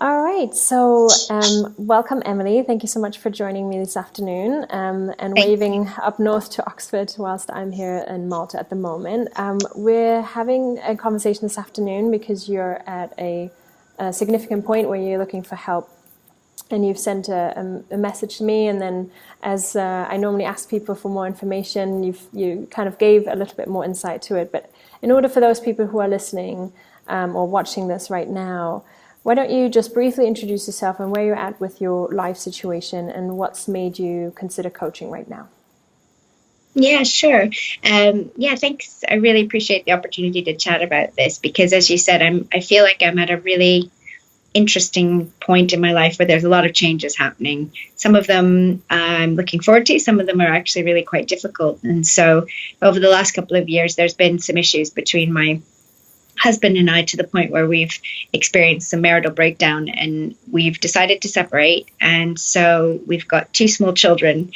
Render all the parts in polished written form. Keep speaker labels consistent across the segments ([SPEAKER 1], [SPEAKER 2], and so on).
[SPEAKER 1] All right. So, welcome, Emily. Thank you so much for joining me this afternoon and
[SPEAKER 2] Thank you.
[SPEAKER 1] waving up north to Oxford whilst I'm here in Malta at the moment. We're having a conversation this afternoon because you're at a significant point where you're looking for help and you've sent a message to me, and then as I normally ask people for more information, you kind of gave a little bit more insight to it. But in order for those people who are listening or watching this right now, why don't you just briefly introduce yourself and where you're at with your life situation and what's made you consider coaching right now?
[SPEAKER 2] Yeah, sure. Yeah, thanks. I really appreciate the opportunity to chat about this because, as you said, I feel like I'm at a really interesting point in my life where there's a lot of changes happening. Some of them I'm looking forward to. Some of them are actually really quite difficult. And so, over the last couple of years, there's been some issues between my husband and I to the point where we've experienced some marital breakdown and we've decided to separate. And so we've got two small children,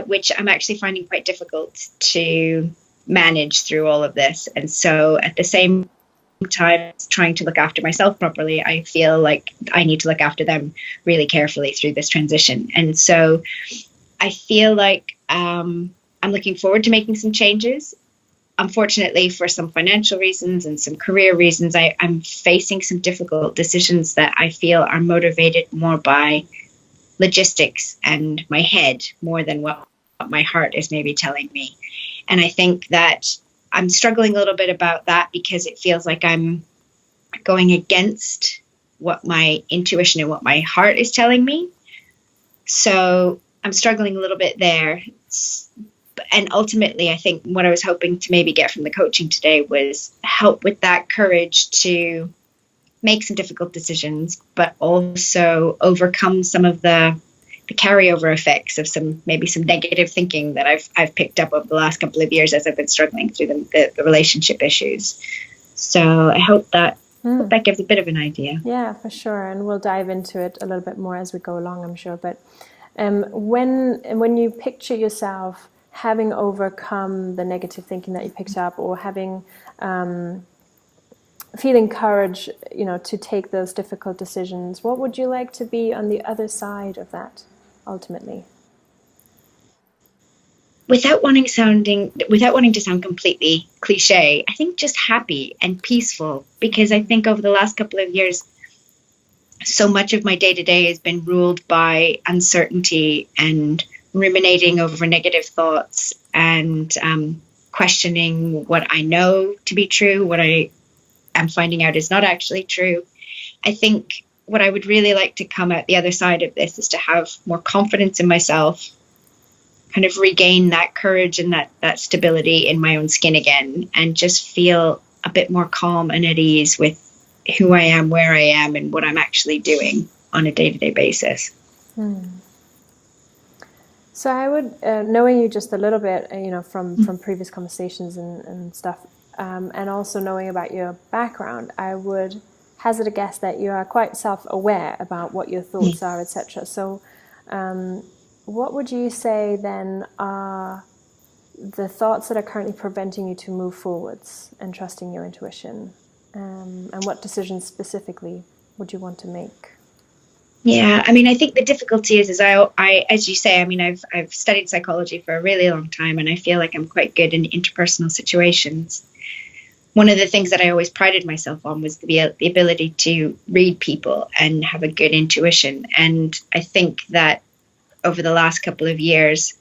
[SPEAKER 2] which I'm actually finding quite difficult to manage through all of this. And so at the same time, trying to look after myself properly, I feel like I need to look after them really carefully through this transition. And so I feel like I'm looking forward to making some changes. Unfortunately, for some financial reasons and some career reasons, I'm facing some difficult decisions that I feel are motivated more by logistics and my head more than what my heart is maybe telling me. And I think that I'm struggling a little bit about that because it feels like I'm going against what my intuition and what my heart is telling me. So I'm struggling a little bit there. And ultimately, I think what I was hoping to maybe get from the coaching today was help with that courage to make some difficult decisions, but also overcome some of the carryover effects of some negative thinking that I've picked up over the last couple of years as I've been struggling through the relationship issues. So I hope that gives a bit of an idea.
[SPEAKER 1] Yeah, for sure. And we'll dive into it a little bit more as we go along, I'm sure. But when you picture yourself having overcome the negative thinking that you picked up, or having feeling courage, to take those difficult decisions, what would you like to be on the other side of that ultimately?
[SPEAKER 2] Without wanting to sound completely cliche, I think just happy and peaceful, because I think over the last couple of years, so much of my day to day has been ruled by uncertainty and ruminating over negative thoughts and questioning what I know to be true, what I am finding out is not actually true. I think what I would really like to come out the other side of this is to have more confidence in myself, kind of regain that courage and that stability in my own skin again, and just feel a bit more calm and at ease with who I am, where I am, and what I'm actually doing on a day-to-day basis.
[SPEAKER 1] So I would, knowing you just a little bit, from previous conversations and stuff, and also knowing about your background, I would hazard a guess that you are quite self-aware about what your thoughts are, etc. So what would you say then are the thoughts that are currently preventing you to move forwards and trusting your intuition? And what decisions specifically would you want to make?
[SPEAKER 2] Yeah, I mean, I think the difficulty is I, as you say, I mean, I've studied psychology for a really long time, and I feel like I'm quite good in interpersonal situations. One of the things that I always prided myself on was the ability to read people and have a good intuition. And I think that over the last couple of years,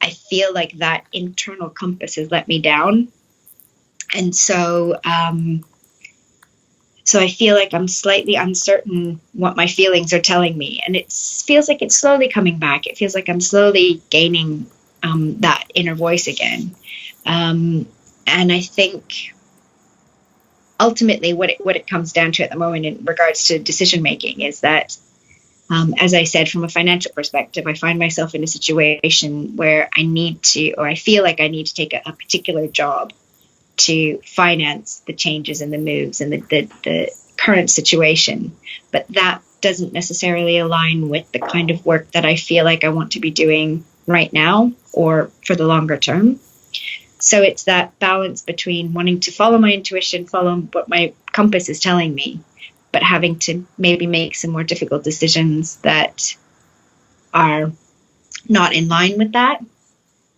[SPEAKER 2] I feel like that internal compass has let me down. And so I feel like I'm slightly uncertain what my feelings are telling me. And it feels like it's slowly coming back. It feels like I'm slowly gaining that inner voice again. And I think ultimately what it comes down to at the moment in regards to decision making is that, as I said, from a financial perspective, I find myself in a situation where I feel like I need to take a particular job to finance the changes and the moves and the current situation. But that doesn't necessarily align with the kind of work that I feel like I want to be doing right now or for the longer term. So it's that balance between wanting to follow my intuition, follow what my compass is telling me, but having to maybe make some more difficult decisions that are not in line with that.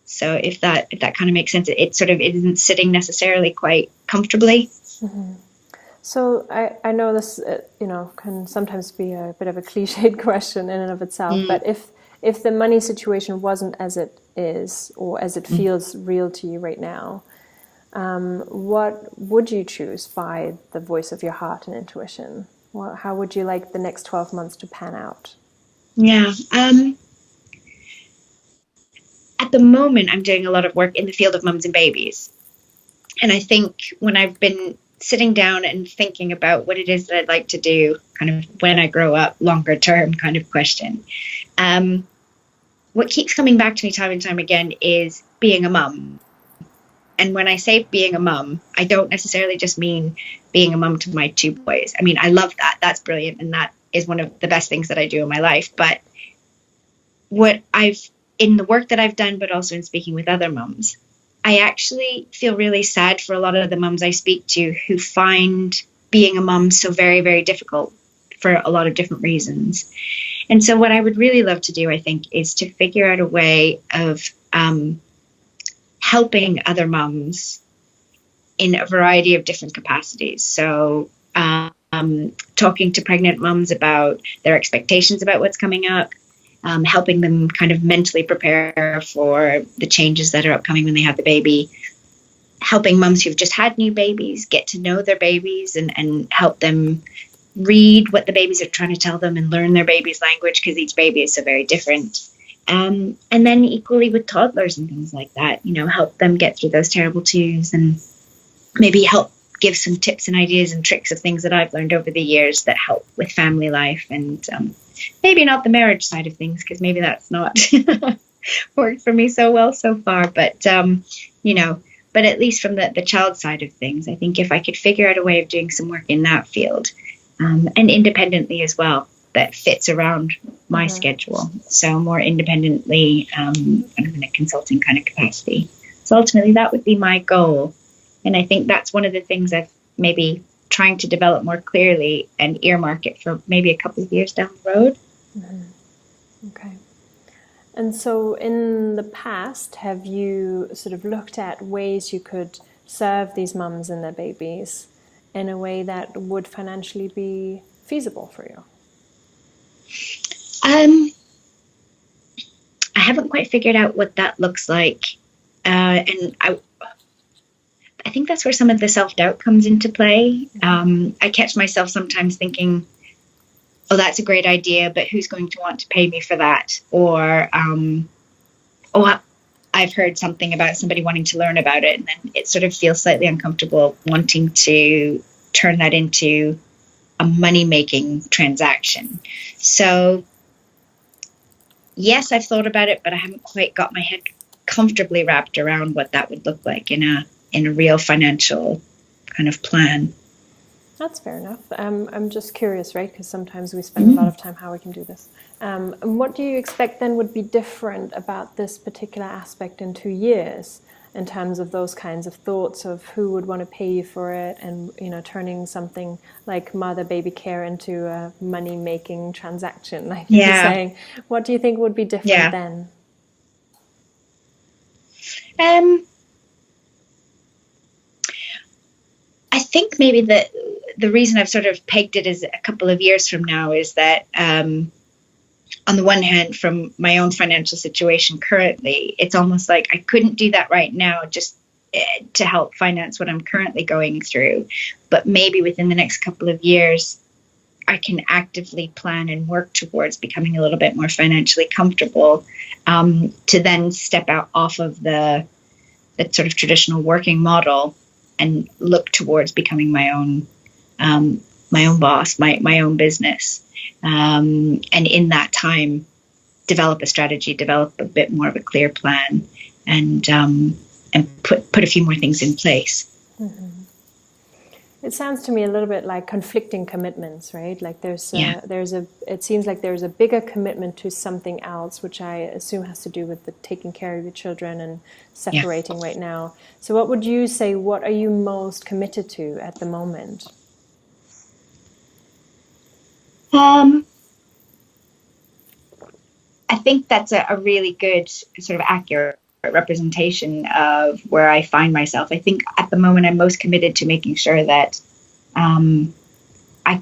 [SPEAKER 2] So if that kind of makes sense, it isn't sitting necessarily quite comfortably.
[SPEAKER 1] Mm-hmm. So I know this, can sometimes be a bit of a cliched question in and of itself, but if the money situation wasn't as it is, or as it feels real to you right now, what would you choose by the voice of your heart and intuition? How would you like the next 12 months to pan out?
[SPEAKER 2] Yeah. At the moment, I'm doing a lot of work in the field of mums and babies. And I think when I've been sitting down and thinking about what it is that I'd like to do, kind of when I grow up, longer term kind of question, what keeps coming back to me time and time again is being a mum. And when I say being a mum, I don't necessarily just mean being a mum to my 2 boys. I mean, I love that. That's brilliant. And that is one of the best things that I do in my life. But in the work that I've done, but also in speaking with other mums, I actually feel really sad for a lot of the mums I speak to who find being a mum so very, very difficult for a lot of different reasons. And so what I would really love to do, I think, is to figure out a way of helping other mums in a variety of different capacities. So talking to pregnant mums about their expectations about what's coming up, helping them kind of mentally prepare for the changes that are upcoming when they have the baby, helping mums who've just had new babies get to know their babies and help them read what the babies are trying to tell them and learn their baby's language, because each baby is so very different. And then equally with toddlers and things like that, help them get through those terrible twos, and maybe help give some tips and ideas and tricks of things that I've learned over the years that help with family life, and maybe not the marriage side of things, because maybe that's not worked for me so well so far. But, but at least from the child side of things, I think if I could figure out a way of doing some work in that field, and independently as well, that fits around my schedule. So more independently, kind of in a consulting kind of capacity. So ultimately that would be my goal. And I think that's one of the things I've maybe trying to develop more clearly and earmark it for maybe a couple of years down the road.
[SPEAKER 1] Mm-hmm. Okay. And so in the past, have you sort of looked at ways you could serve these mums and their babies in a way that would financially be feasible for you?
[SPEAKER 2] I haven't quite figured out what that looks like. And I think that's where some of the self-doubt comes into play. I catch myself sometimes thinking, oh, that's a great idea, but who's going to want to pay me for that? Or, I've heard something about somebody wanting to learn about it, and then it sort of feels slightly uncomfortable wanting to turn that into a money-making transaction. So, yes, I've thought about it, but I haven't quite got my head comfortably wrapped around what that would look like in a real financial kind of plan.
[SPEAKER 1] That's fair enough. I'm just curious, right? Because sometimes we spend a lot of time how we can do this. And what do you expect then would be different about this particular aspect in 2 years in terms of those kinds of thoughts of who would want to pay you for it, and turning something like mother-baby care into a money-making transaction, like you were saying. What do you think would be different then?
[SPEAKER 2] I think maybe the reason I've sort of pegged it as a couple of years from now is that, on the one hand, from my own financial situation currently, it's almost like I couldn't do that right now just to help finance what I'm currently going through. But maybe within the next couple of years, I can actively plan and work towards becoming a little bit more financially comfortable, to then step out off of the sort of traditional working model and look towards becoming my own boss, my own business. And in that time, develop a strategy, develop a bit more of a clear plan, and put a few more things in place.
[SPEAKER 1] Mm-hmm. It sounds to me a little bit like conflicting commitments, right? Like it seems like there's a bigger commitment to something else, which I assume has to do with the taking care of your children and separating right now. So what would you say, what are you most committed to at the moment?
[SPEAKER 2] Um, I think that's a really good sort of accurate representation of where I find myself. I think at the moment I'm most committed to making sure that I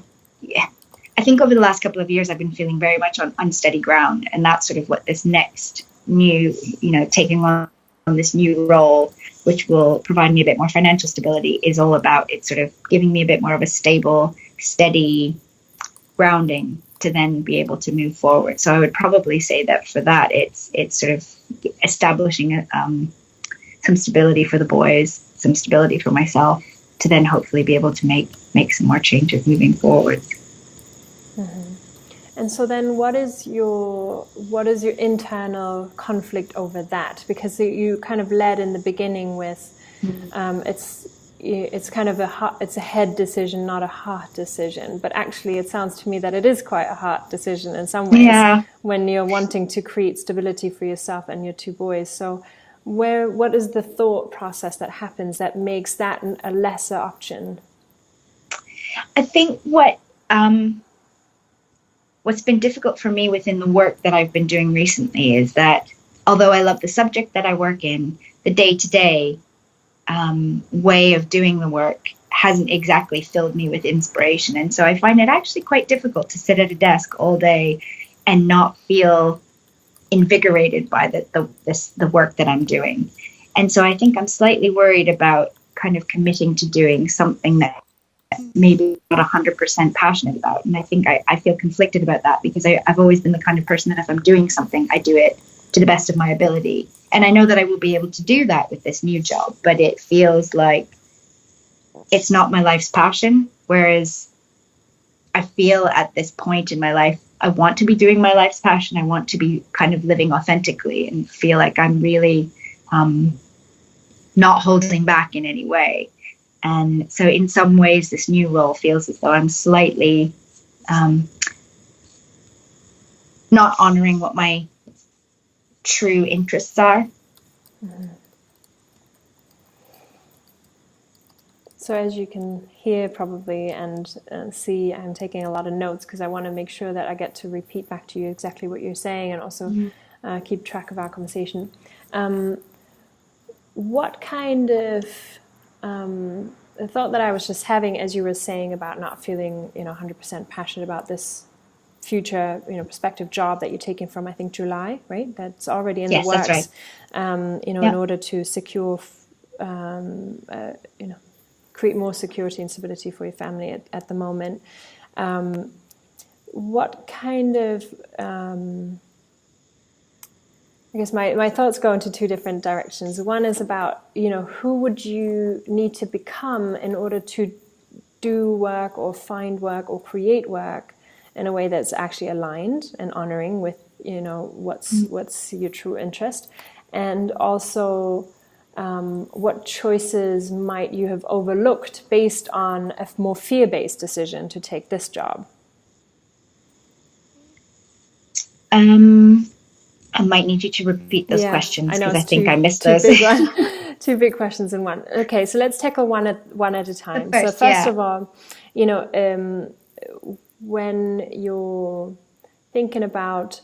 [SPEAKER 2] I think over the last couple of years I've been feeling very much on unsteady ground, and that's sort of what this next new, taking on this new role, which will provide me a bit more financial stability, is all about. It's sort of giving me a bit more of a stable, steady grounding to then be able to move forward. So I would probably say that for that, it's sort of establishing some stability for the boys, some stability for myself, to then hopefully be able to make some more changes moving forward.
[SPEAKER 1] Mm-hmm. And so then what is your internal conflict over that? Because you kind of led in the beginning with it's kind of it's a head decision, not a heart decision. But actually it sounds to me that it is quite a heart decision in some ways, when you're wanting to create stability for yourself and your two boys. So what is the thought process that happens that makes that a lesser option?
[SPEAKER 2] I think what's been difficult for me within the work that I've been doing recently is that although I love the subject that I work in, the day-to-day way of doing the work hasn't exactly filled me with inspiration. And so I find it actually quite difficult to sit at a desk all day and not feel invigorated by the work that I'm doing. And so I think I'm slightly worried about kind of committing to doing something that maybe not 100% passionate about. And I think I feel conflicted about that, because I've always been the kind of person that if I'm doing something, I do it to the best of my ability. And I know that I will be able to do that with this new job, but it feels like it's not my life's passion. Whereas I feel at this point in my life, I want to be doing my life's passion. I want to be kind of living authentically and feel like I'm really not holding back in any way. And so in some ways, this new role feels as though I'm slightly not honoring what my true interests are.
[SPEAKER 1] Mm-hmm. So as you can hear probably and see, I'm taking a lot of notes because I want to make sure that I get to repeat back to you exactly what you're saying, and also keep track of our conversation. What kind of the thought that I was just having as you were saying about not feeling 100% passionate about this future prospective job that you're taking from, I think, July, right? That's already in the works.
[SPEAKER 2] That's right.
[SPEAKER 1] In order to secure create more security and stability for your family at the moment. What kind of I guess my thoughts go into two different directions. One is about, who would you need to become in order to do work or find work or create work in a way that's actually aligned and honoring with, what's your true interest. And also, what choices might you have overlooked based on a more fear-based decision to take this job?
[SPEAKER 2] I might need you to repeat those questions, because I think I missed
[SPEAKER 1] two
[SPEAKER 2] those.
[SPEAKER 1] Two big questions in one. Okay, so let's tackle one at a time. So first of all, when you're thinking about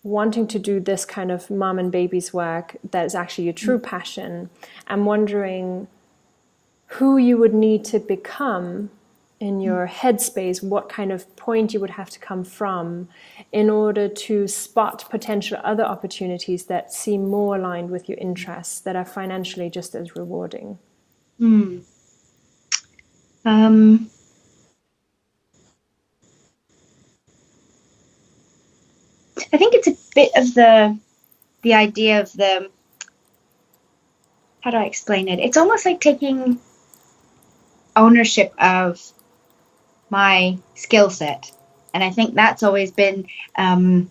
[SPEAKER 1] wanting to do this kind of mom and baby's work that is actually your true passion, I'm wondering who you would need to become in your headspace, what kind of point you would have to come from in order to spot potential other opportunities that seem more aligned with your interests, that are financially just as rewarding.
[SPEAKER 2] I think it's a bit of the idea of how do I explain it? It's almost like taking ownership of my skill set. And I think that's always been a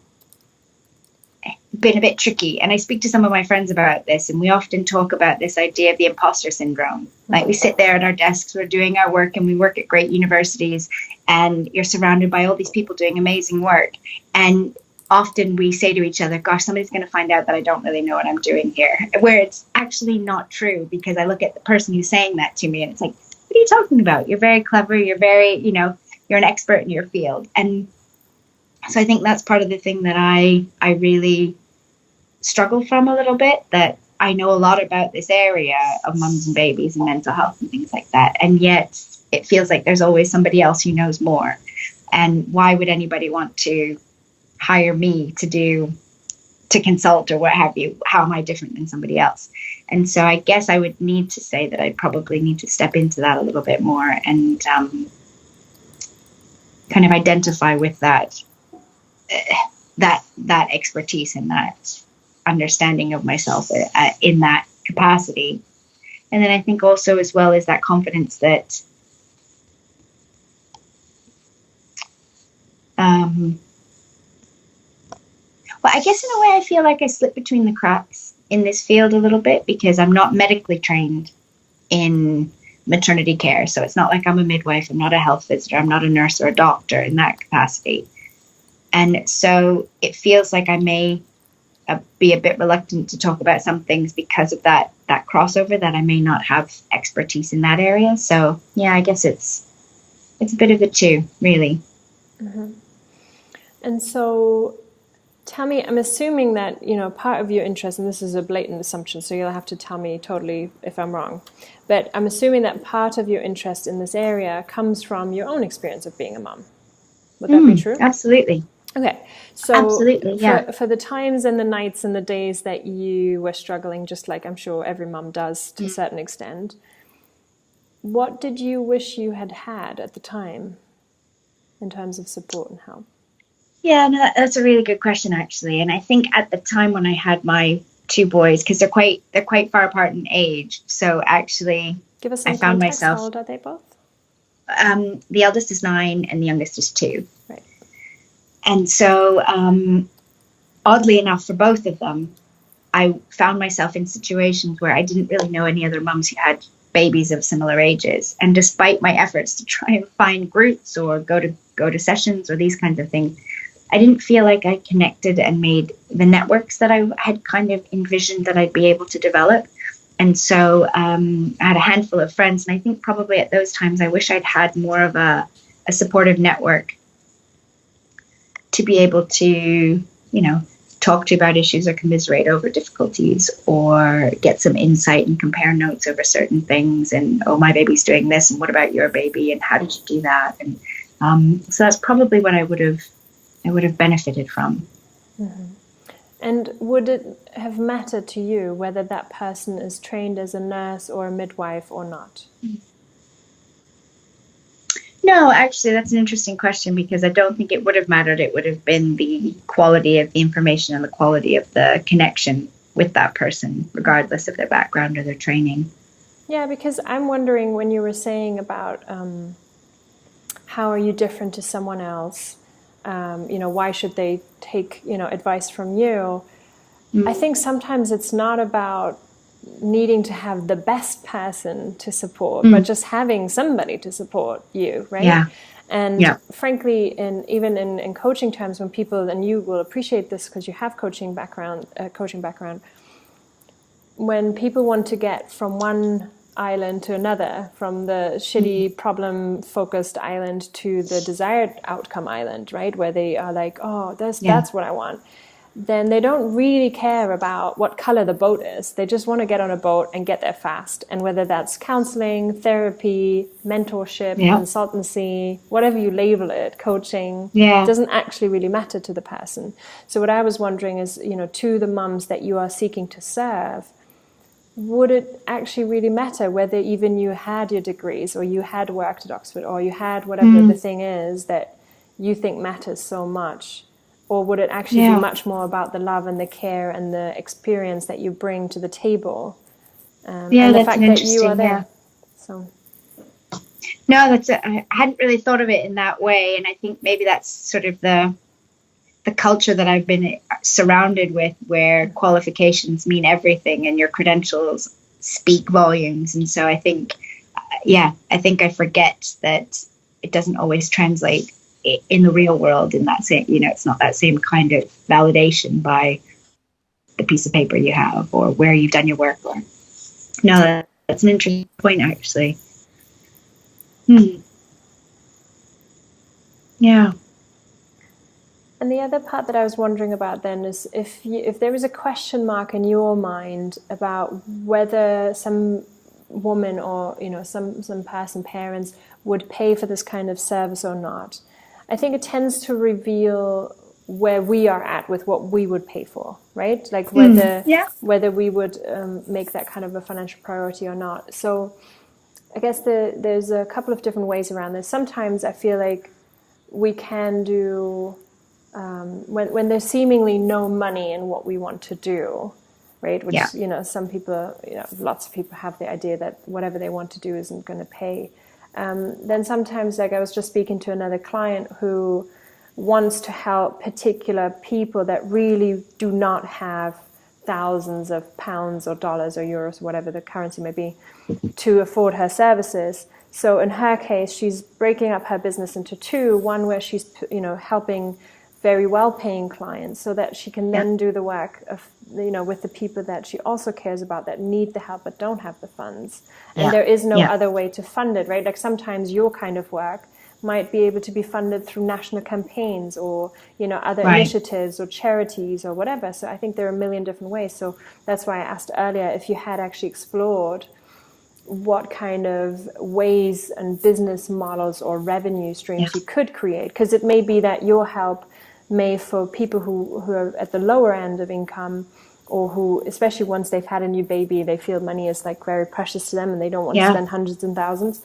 [SPEAKER 2] bit tricky. And I speak to some of my friends about this, and we often talk about this idea of the imposter syndrome. Like, we sit there at our desks, we're doing our work, and we work at great universities, and you're surrounded by all these people doing amazing work. And often we say to each other, gosh, somebody's going to find out that I don't really know what I'm doing here, where it's actually not true, because I look at the person who's saying that to me and it's like, what are you talking about? You're very clever. You're very, you're an expert in your field. And so I think that's part of the thing that I really struggle from a little bit, that I know a lot about this area of mums and babies and mental health and things like that. And yet it feels like there's always somebody else who knows more. And why would anybody want to hire me to consult or what have you? How am I different than somebody else? And so I guess I would need to say that I'd probably need to step into that a little bit more and kind of identify with that expertise and that understanding of myself in that capacity. And then I think also as well is that confidence that well, I guess in a way I feel like I slip between the cracks in this field a little bit because I'm not medically trained in maternity care. So it's not like I'm a midwife, I'm not a health visitor, I'm not a nurse or a doctor in that capacity. And so it feels like I may be a bit reluctant to talk about some things because of that crossover, that I may not have expertise in that area. So yeah, I guess it's a bit of the two, really.
[SPEAKER 1] Mm-hmm. And so tell me, I'm assuming that, part of your interest, and this is a blatant assumption, so you'll have to tell me totally if I'm wrong, but I'm assuming that part of your interest in this area comes from your own experience of being a mom. Would that be true?
[SPEAKER 2] Absolutely.
[SPEAKER 1] Okay. So
[SPEAKER 2] absolutely, yeah.
[SPEAKER 1] For the times and the nights and the days that you were struggling, just like I'm sure every mom does to a certain extent, what did you wish you had at the time in terms of support and help?
[SPEAKER 2] Yeah, no, that's a really good question, actually. And I think at the time when I had my two boys, because they're quite far apart in age, so actually
[SPEAKER 1] give us some
[SPEAKER 2] I found
[SPEAKER 1] context.
[SPEAKER 2] myself.
[SPEAKER 1] How old are they both?
[SPEAKER 2] The eldest is 9 and the youngest is 2.
[SPEAKER 1] Right.
[SPEAKER 2] And so, oddly enough, for both of them, I found myself in situations where I didn't really know any other mums who had babies of similar ages. And despite my efforts to try and find groups or go to sessions or these kinds of things, I didn't feel like I connected and made the networks that I had kind of envisioned that I'd be able to develop. And so I had a handful of friends. And I think probably at those times, I wish I'd had more of a supportive network to be able to, talk to about issues or commiserate over difficulties or get some insight and compare notes over certain things. And, oh, my baby's doing this. And what about your baby? And how did you do that? And so that's probably what I would have benefited from.
[SPEAKER 1] Mm-hmm. And would it have mattered to you whether that person is trained as a nurse or a midwife or not?
[SPEAKER 2] No, actually, that's an interesting question because I don't think it would have mattered. It would have been the quality of the information and the quality of the connection with that person, regardless of their background or their training.
[SPEAKER 1] Yeah, because I'm wondering when you were saying about how are you different to someone else? Why should they take, advice from you? I think sometimes it's not about needing to have the best person to support, but just having somebody to support you, right?
[SPEAKER 2] Yeah.
[SPEAKER 1] And frankly, even in coaching terms, when people, and you will appreciate this because you have coaching background, when people want to get from one island to another, from the shitty problem-focused island to the desired outcome island, right? Where they are like, oh, that's what I want. Then they don't really care about what color the boat is. They just want to get on a boat and get there fast. And whether that's counseling, therapy, mentorship, consultancy, whatever you label it, coaching, doesn't actually really matter to the person. So what I was wondering is, to the mums that you are seeking to serve, would it actually really matter whether even you had your degrees or you had worked at Oxford or you had whatever the thing is that you think matters so much? Or would it actually be much more about the love and the care and the experience that you bring to the table? And the fact that you are there.
[SPEAKER 2] Yeah.
[SPEAKER 1] So.
[SPEAKER 2] No, I hadn't really thought of it in that way. And I think maybe that's sort of the culture that I've been surrounded with, where qualifications mean everything and your credentials speak volumes. And so I think I forget that it doesn't always translate in the real world in that same, it's not that same kind of validation by the piece of paper you have or where you've done your work. Or no, that's an interesting point, actually. Yeah.
[SPEAKER 1] And the other part that I was wondering about then is if there was a question mark in your mind about whether some woman or some person, parents, would pay for this kind of service or not. I think it tends to reveal where we are at with what we would pay for, right? Like whether we would make that kind of a financial priority or not. So I guess there's a couple of different ways around this. Sometimes I feel like we can do when there's seemingly no money in what we want to do, right? Which, some people, lots of people have the idea that whatever they want to do isn't going to pay. Then sometimes, like I was just speaking to another client who wants to help particular people that really do not have thousands of pounds or dollars or euros, whatever the currency may be, to afford her services. So in her case, she's breaking up her business into two, one where she's, helping very well-paying clients so that she can then do the work of, with the people that she also cares about that need the help but don't have the funds. And there is no other way to fund it, right? Like sometimes your kind of work might be able to be funded through national campaigns or, other initiatives or charities or whatever. So I think there are a million different ways. So that's why I asked earlier if you had actually explored what kind of ways and business models or revenue streams you could create. Because it may be that your help may, for people who are at the lower end of income, or who, especially once they've had a new baby, they feel money is like very precious to them and they don't want to spend hundreds and thousands.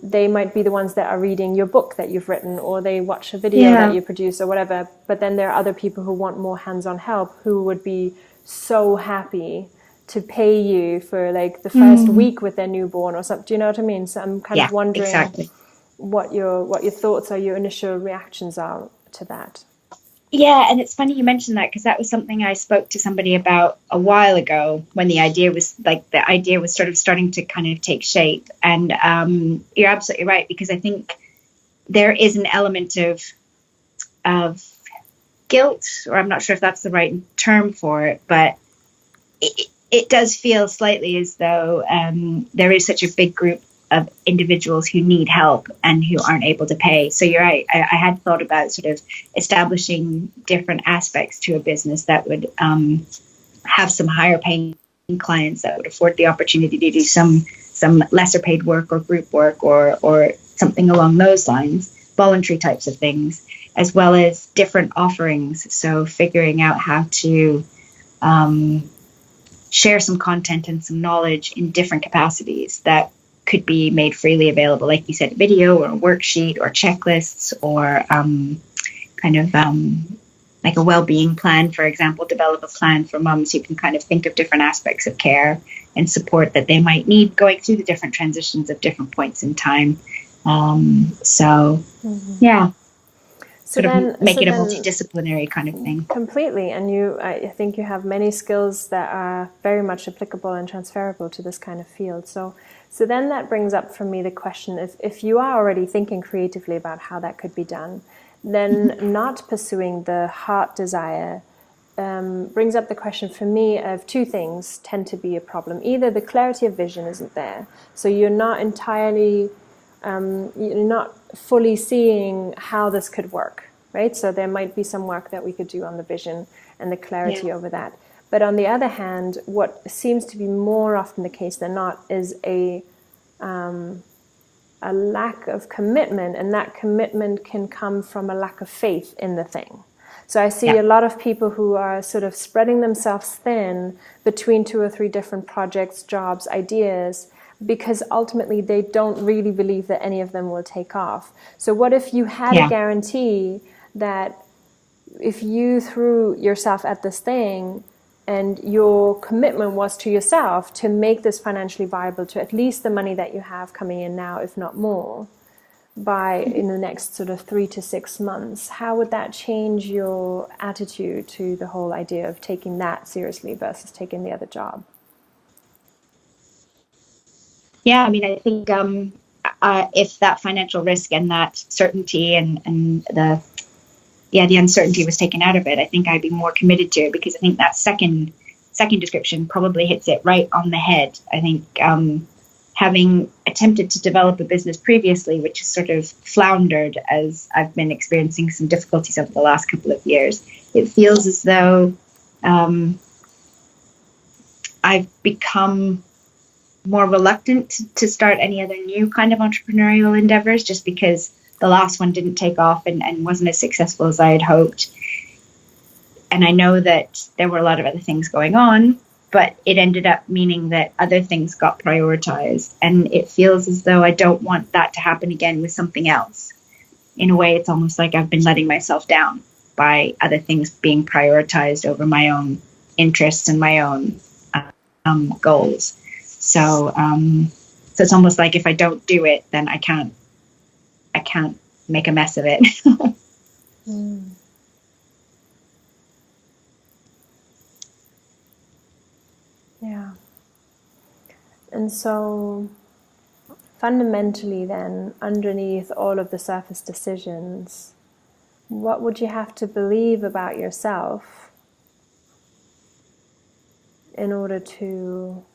[SPEAKER 1] They might be the ones that are reading your book that you've written, or they watch a video that you produce or whatever. But then there are other people who want more hands-on help, who would be so happy to pay you for like the first week with their newborn or something. Do you know what I mean? So I'm kind of wondering what your thoughts or your initial reactions are to that.
[SPEAKER 2] Yeah, and it's funny you mentioned that, because that was something I spoke to somebody about a while ago when the idea was sort of starting to kind of take shape. And you're absolutely right, because I think there is an element of guilt, or I'm not sure if that's the right term for it, but it does feel slightly as though there is such a big group of individuals who need help and who aren't able to pay. So you're right. I had thought about sort of establishing different aspects to a business that would have some higher paying clients that would afford the opportunity to do some lesser paid work or group work or something along those lines, voluntary types of things, as well as different offerings. So figuring out how to share some content and some knowledge in different capacities that could be made freely available, like you said, video or a worksheet or checklists, or like a well-being plan, for example. Develop a plan for mums who can kind of think of different aspects of care and support that they might need going through the different transitions of different points in time. So make it a multidisciplinary kind of thing. Completely.
[SPEAKER 1] And I think you have many skills that are very much applicable and transferable to this kind of field. So then that brings up for me the question, if you are already thinking creatively about how that could be done, then not pursuing the heart desire brings up the question for me of two things tend to be a problem. Either the clarity of vision isn't there, so you're not entirely, you're not fully seeing how this could work, right? So there might be some work that we could do on the vision and the clarity over that. But on the other hand, what seems to be more often the case than not is a lack of commitment, and that commitment can come from a lack of faith in the thing. So I see a lot of people who are sort of spreading themselves thin between 2 or 3 different projects, jobs, ideas, because ultimately they don't really believe that any of them will take off. So what if you had a guarantee that if you threw yourself at this thing, and your commitment was to yourself to make this financially viable to at least the money that you have coming in now, if not more, by in the next sort of 3 to 6 months, how would that change your attitude to the whole idea of taking that seriously versus taking the other job?
[SPEAKER 2] Yeah, I mean, I think if that financial risk and that certainty and the uncertainty was taken out of it, I think I'd be more committed to it, because I think that second description probably hits it right on the head. I think having attempted to develop a business previously, which has sort of floundered as I've been experiencing some difficulties over the last couple of years, it feels as though I've become more reluctant to start any other new kind of entrepreneurial endeavors, just because the last one didn't take off and wasn't as successful as I had hoped. And I know that there were a lot of other things going on, but it ended up meaning that other things got prioritized. And it feels as though I don't want that to happen again with something else. In a way, it's almost like I've been letting myself down by other things being prioritized over my own interests and my own goals. So it's almost like if I don't do it, then I can't make a mess of it.
[SPEAKER 1] Mm. Yeah. And so fundamentally then, underneath all of the surface decisions, what would you have to believe about yourself in order to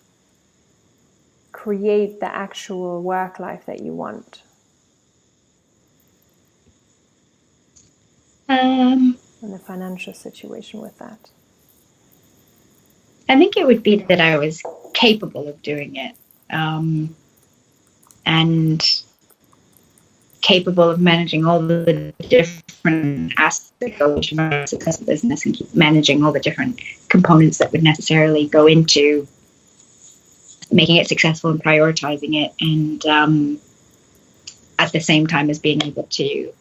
[SPEAKER 1] create the actual work life that you want? And the financial situation with that.
[SPEAKER 2] I think it would be that I was capable of doing it, and capable of managing all the different aspects of a successful business and managing all the different components that would necessarily go into making it successful and prioritizing it, and at the same time as being able to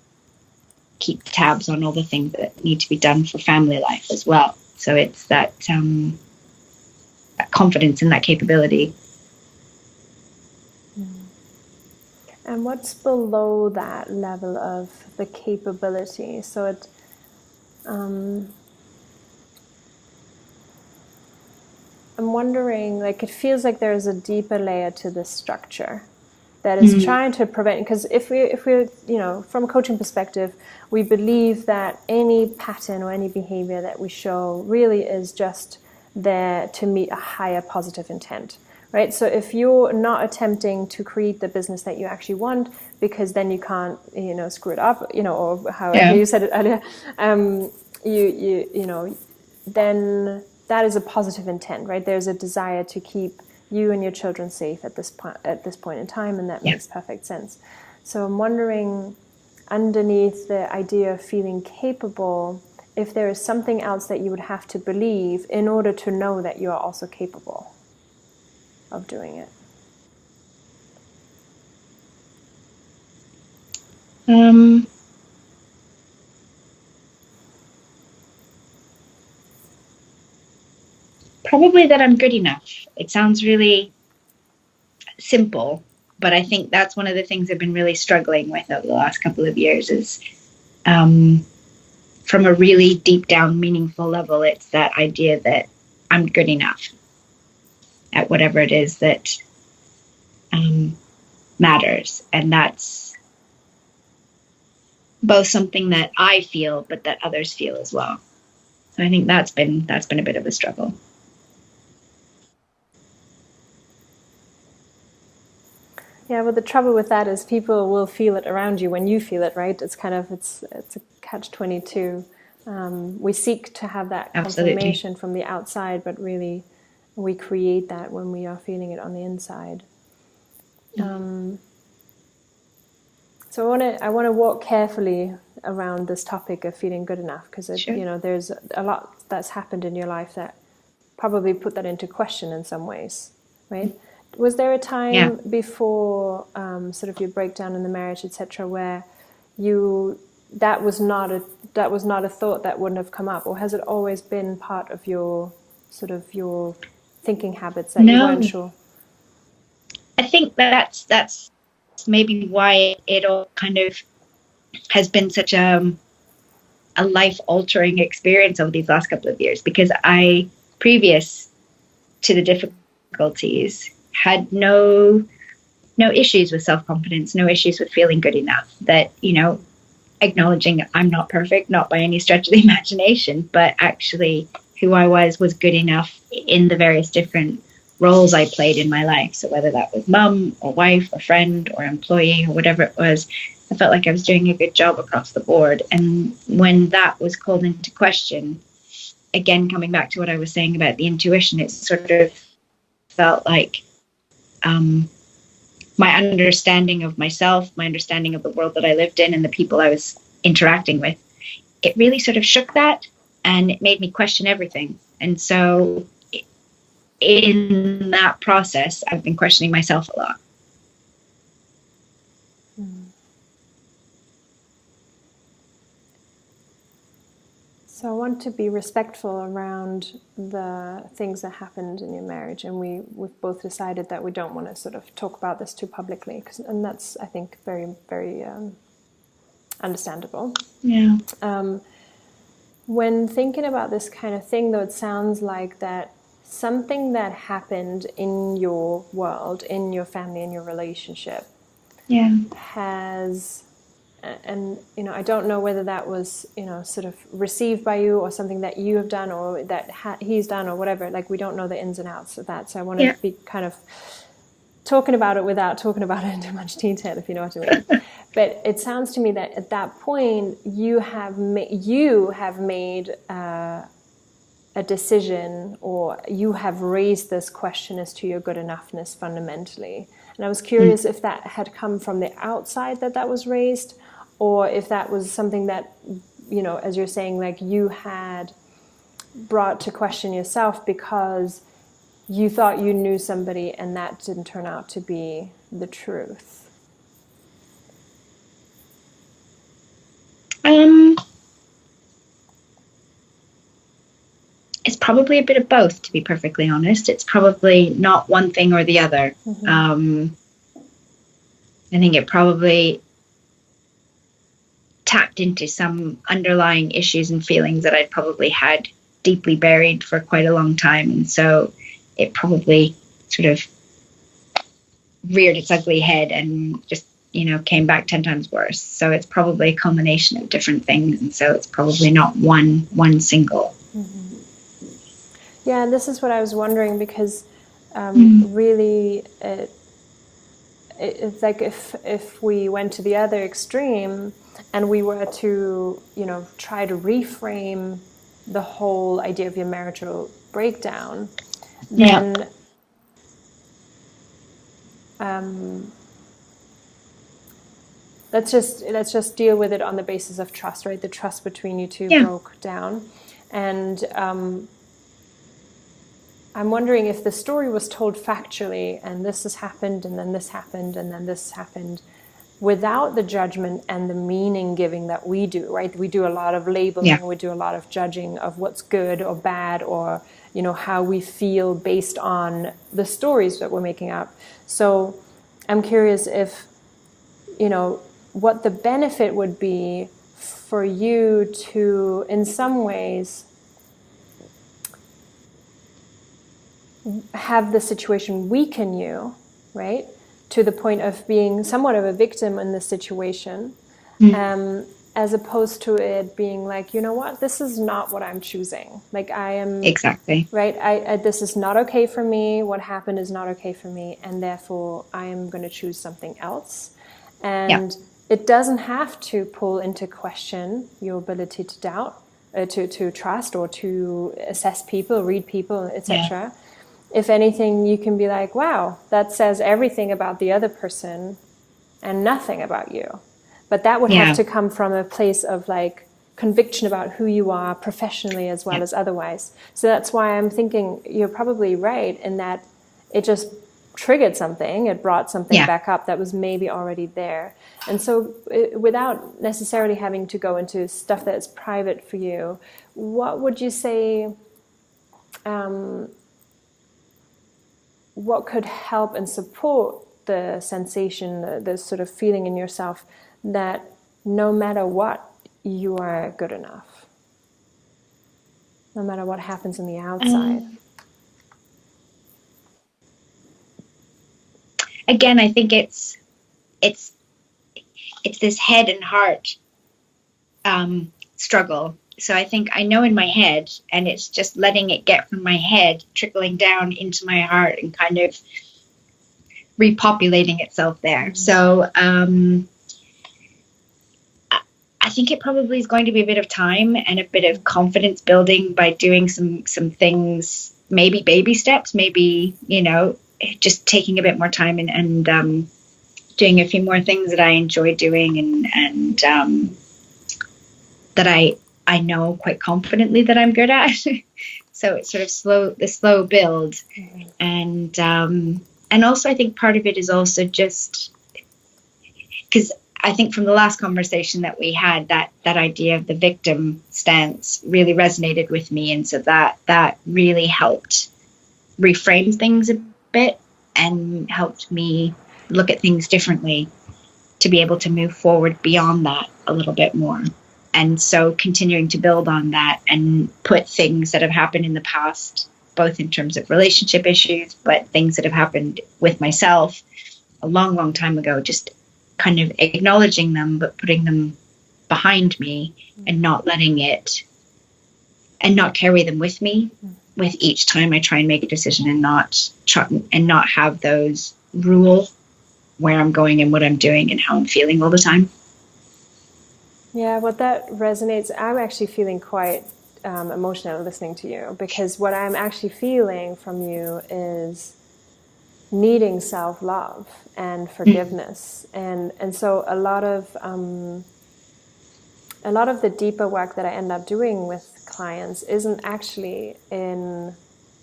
[SPEAKER 2] keep tabs on all the things that need to be done for family life as well. So it's that confidence in that capability.
[SPEAKER 1] And what's below that level of the capability? So it, I'm wondering, like, it feels like there's a deeper layer to this structure that is trying to prevent, because if we're, you know, from a coaching perspective, we believe that any pattern or any behavior that we show really is just there to meet a higher positive intent, right? So if you're not attempting to create the business that you actually want, because then you can't, you know, screw it up, you know, or however you said it earlier, you know, then that is a positive intent, right? There's a desire to keep you and your children safe at this point in time, and that makes perfect sense. So I'm wondering, underneath the idea of feeling capable, if there is something else that you would have to believe in order to know that you are also capable of doing it.
[SPEAKER 2] Probably that I'm good enough. It sounds really simple, but I think that's one of the things I've been really struggling with over the last couple of years is, from a really deep down meaningful level, it's that idea that I'm good enough at whatever it is that matters. And that's both something that I feel, but that others feel as well. So I think that's been a bit of a struggle.
[SPEAKER 1] Yeah, but the trouble with that is people will feel it around you when you feel it, right? It's kind of, it's a catch-22. We seek to have that confirmation from the outside, but really we create that when we are feeling it on the inside. So I want to walk carefully around this topic of feeling good enough, because you know, there's a lot that's happened in your life that probably put that into question in some ways, right? Was there a time before sort of your breakdown in the marriage, etc., where that was not a thought that wouldn't have come up, or has it always been part of your sort of your thinking habits that you weren't sure?
[SPEAKER 2] I think that's maybe why it all kind of has been such a life-altering experience over these last couple of years, because I, previous to the difficulties, had no issues with self-confidence, no issues with feeling good enough, that, you know, acknowledging I'm not perfect, not by any stretch of the imagination, but actually who I was good enough in the various different roles I played in my life. So whether that was mum or wife or friend or employee or whatever it was, I felt like I was doing a good job across the board. And when that was called into question, again, coming back to what I was saying about the intuition, it sort of felt like my understanding of myself, my understanding of the world that I lived in and the people I was interacting with, it really sort of shook that, and it made me question everything. And so in that process, I've been questioning myself a lot.
[SPEAKER 1] So I want to be respectful around the things that happened in your marriage, and we've both decided that we don't want to sort of talk about this too publicly, and that's, I think, very, very understandable.
[SPEAKER 2] Yeah.
[SPEAKER 1] When thinking about this kind of thing, though, it sounds like that something that happened in your world, in your family, in your relationship, has, and I don't know whether that was sort of received by you or something that you have done or that he's done or whatever. Like, we don't know the ins and outs of that, so I want to be kind of talking about it without talking about it in too much detail, if you know what I mean. But it sounds to me that at that point you have made a decision, or you have raised this question as to your good enoughness fundamentally. And I was curious if that had come from the outside, that was raised, or if that was something that, as you're saying, like, you had brought to question yourself because you thought you knew somebody and that didn't turn out to be the truth.
[SPEAKER 2] It's probably a bit of both, to be perfectly honest. It's probably not one thing or the other. I think it probably tapped into some underlying issues and feelings that I'd probably had deeply buried for quite a long time. And so it probably sort of reared its ugly head and just, came back 10 times worse. So it's probably a combination of different things. And so it's probably not one single.
[SPEAKER 1] Yeah, and this is what I was wondering, because really it's like if we went to the other extreme and we were to, try to reframe the whole idea of your marital breakdown, then let's just deal with it on the basis of trust, right? The trust between you two broke down. And I'm wondering if the story was told factually, and this has happened, and then this happened, and then this happened, without the judgment and the meaning giving that we do, right? We do a lot of labeling, we do a lot of judging of what's good or bad, or, how we feel based on the stories that we're making up. So I'm curious if, what the benefit would be for you to, in some ways, have the situation weaken you, right, to the point of being somewhat of a victim in this situation, as opposed to it being like, this is not what I'm choosing. Like, I am
[SPEAKER 2] exactly
[SPEAKER 1] right. I this is not okay for me. What happened is not okay for me, and therefore I am going to choose something else. And it doesn't have to pull into question your ability to doubt, to trust, or to assess people, read people, etc. If anything, you can be like, wow, that says everything about the other person and nothing about you. But that would have to come from a place of like conviction about who you are professionally as well as otherwise. So that's why I'm thinking you're probably right in that it just triggered something. It brought something back up that was maybe already there. And so without necessarily having to go into stuff that's private for you, what would you say, what could help and support the sensation, the sort of feeling in yourself that no matter what, you are good enough, no matter what happens on the outside?
[SPEAKER 2] Again, I think it's this head and heart struggle. So I think I know in my head, and it's just letting it get from my head, trickling down into my heart and kind of repopulating itself there. So I think it probably is going to be a bit of time and a bit of confidence building by doing some things, maybe baby steps, maybe, just taking a bit more time and doing a few more things that I enjoy doing and that I know quite confidently that I'm good at. So it's sort of the slow build. And also I think part of it is also just because I think from the last conversation that we had, that idea of the victim stance really resonated with me. And so that really helped reframe things a bit and helped me look at things differently to be able to move forward beyond that a little bit more. And so continuing to build on that and put things that have happened in the past, both in terms of relationship issues, but things that have happened with myself a long, long time ago, just kind of acknowledging them, but putting them behind me and not letting it and not carry them with me with each time I try and make a decision and not have those rule where I'm going and what I'm doing and how I'm feeling all the time.
[SPEAKER 1] Yeah, well, that resonates. I'm actually feeling quite emotional listening to you, because what I'm actually feeling from you is needing self-love and forgiveness. And so a lot of the deeper work that I end up doing with clients isn't actually in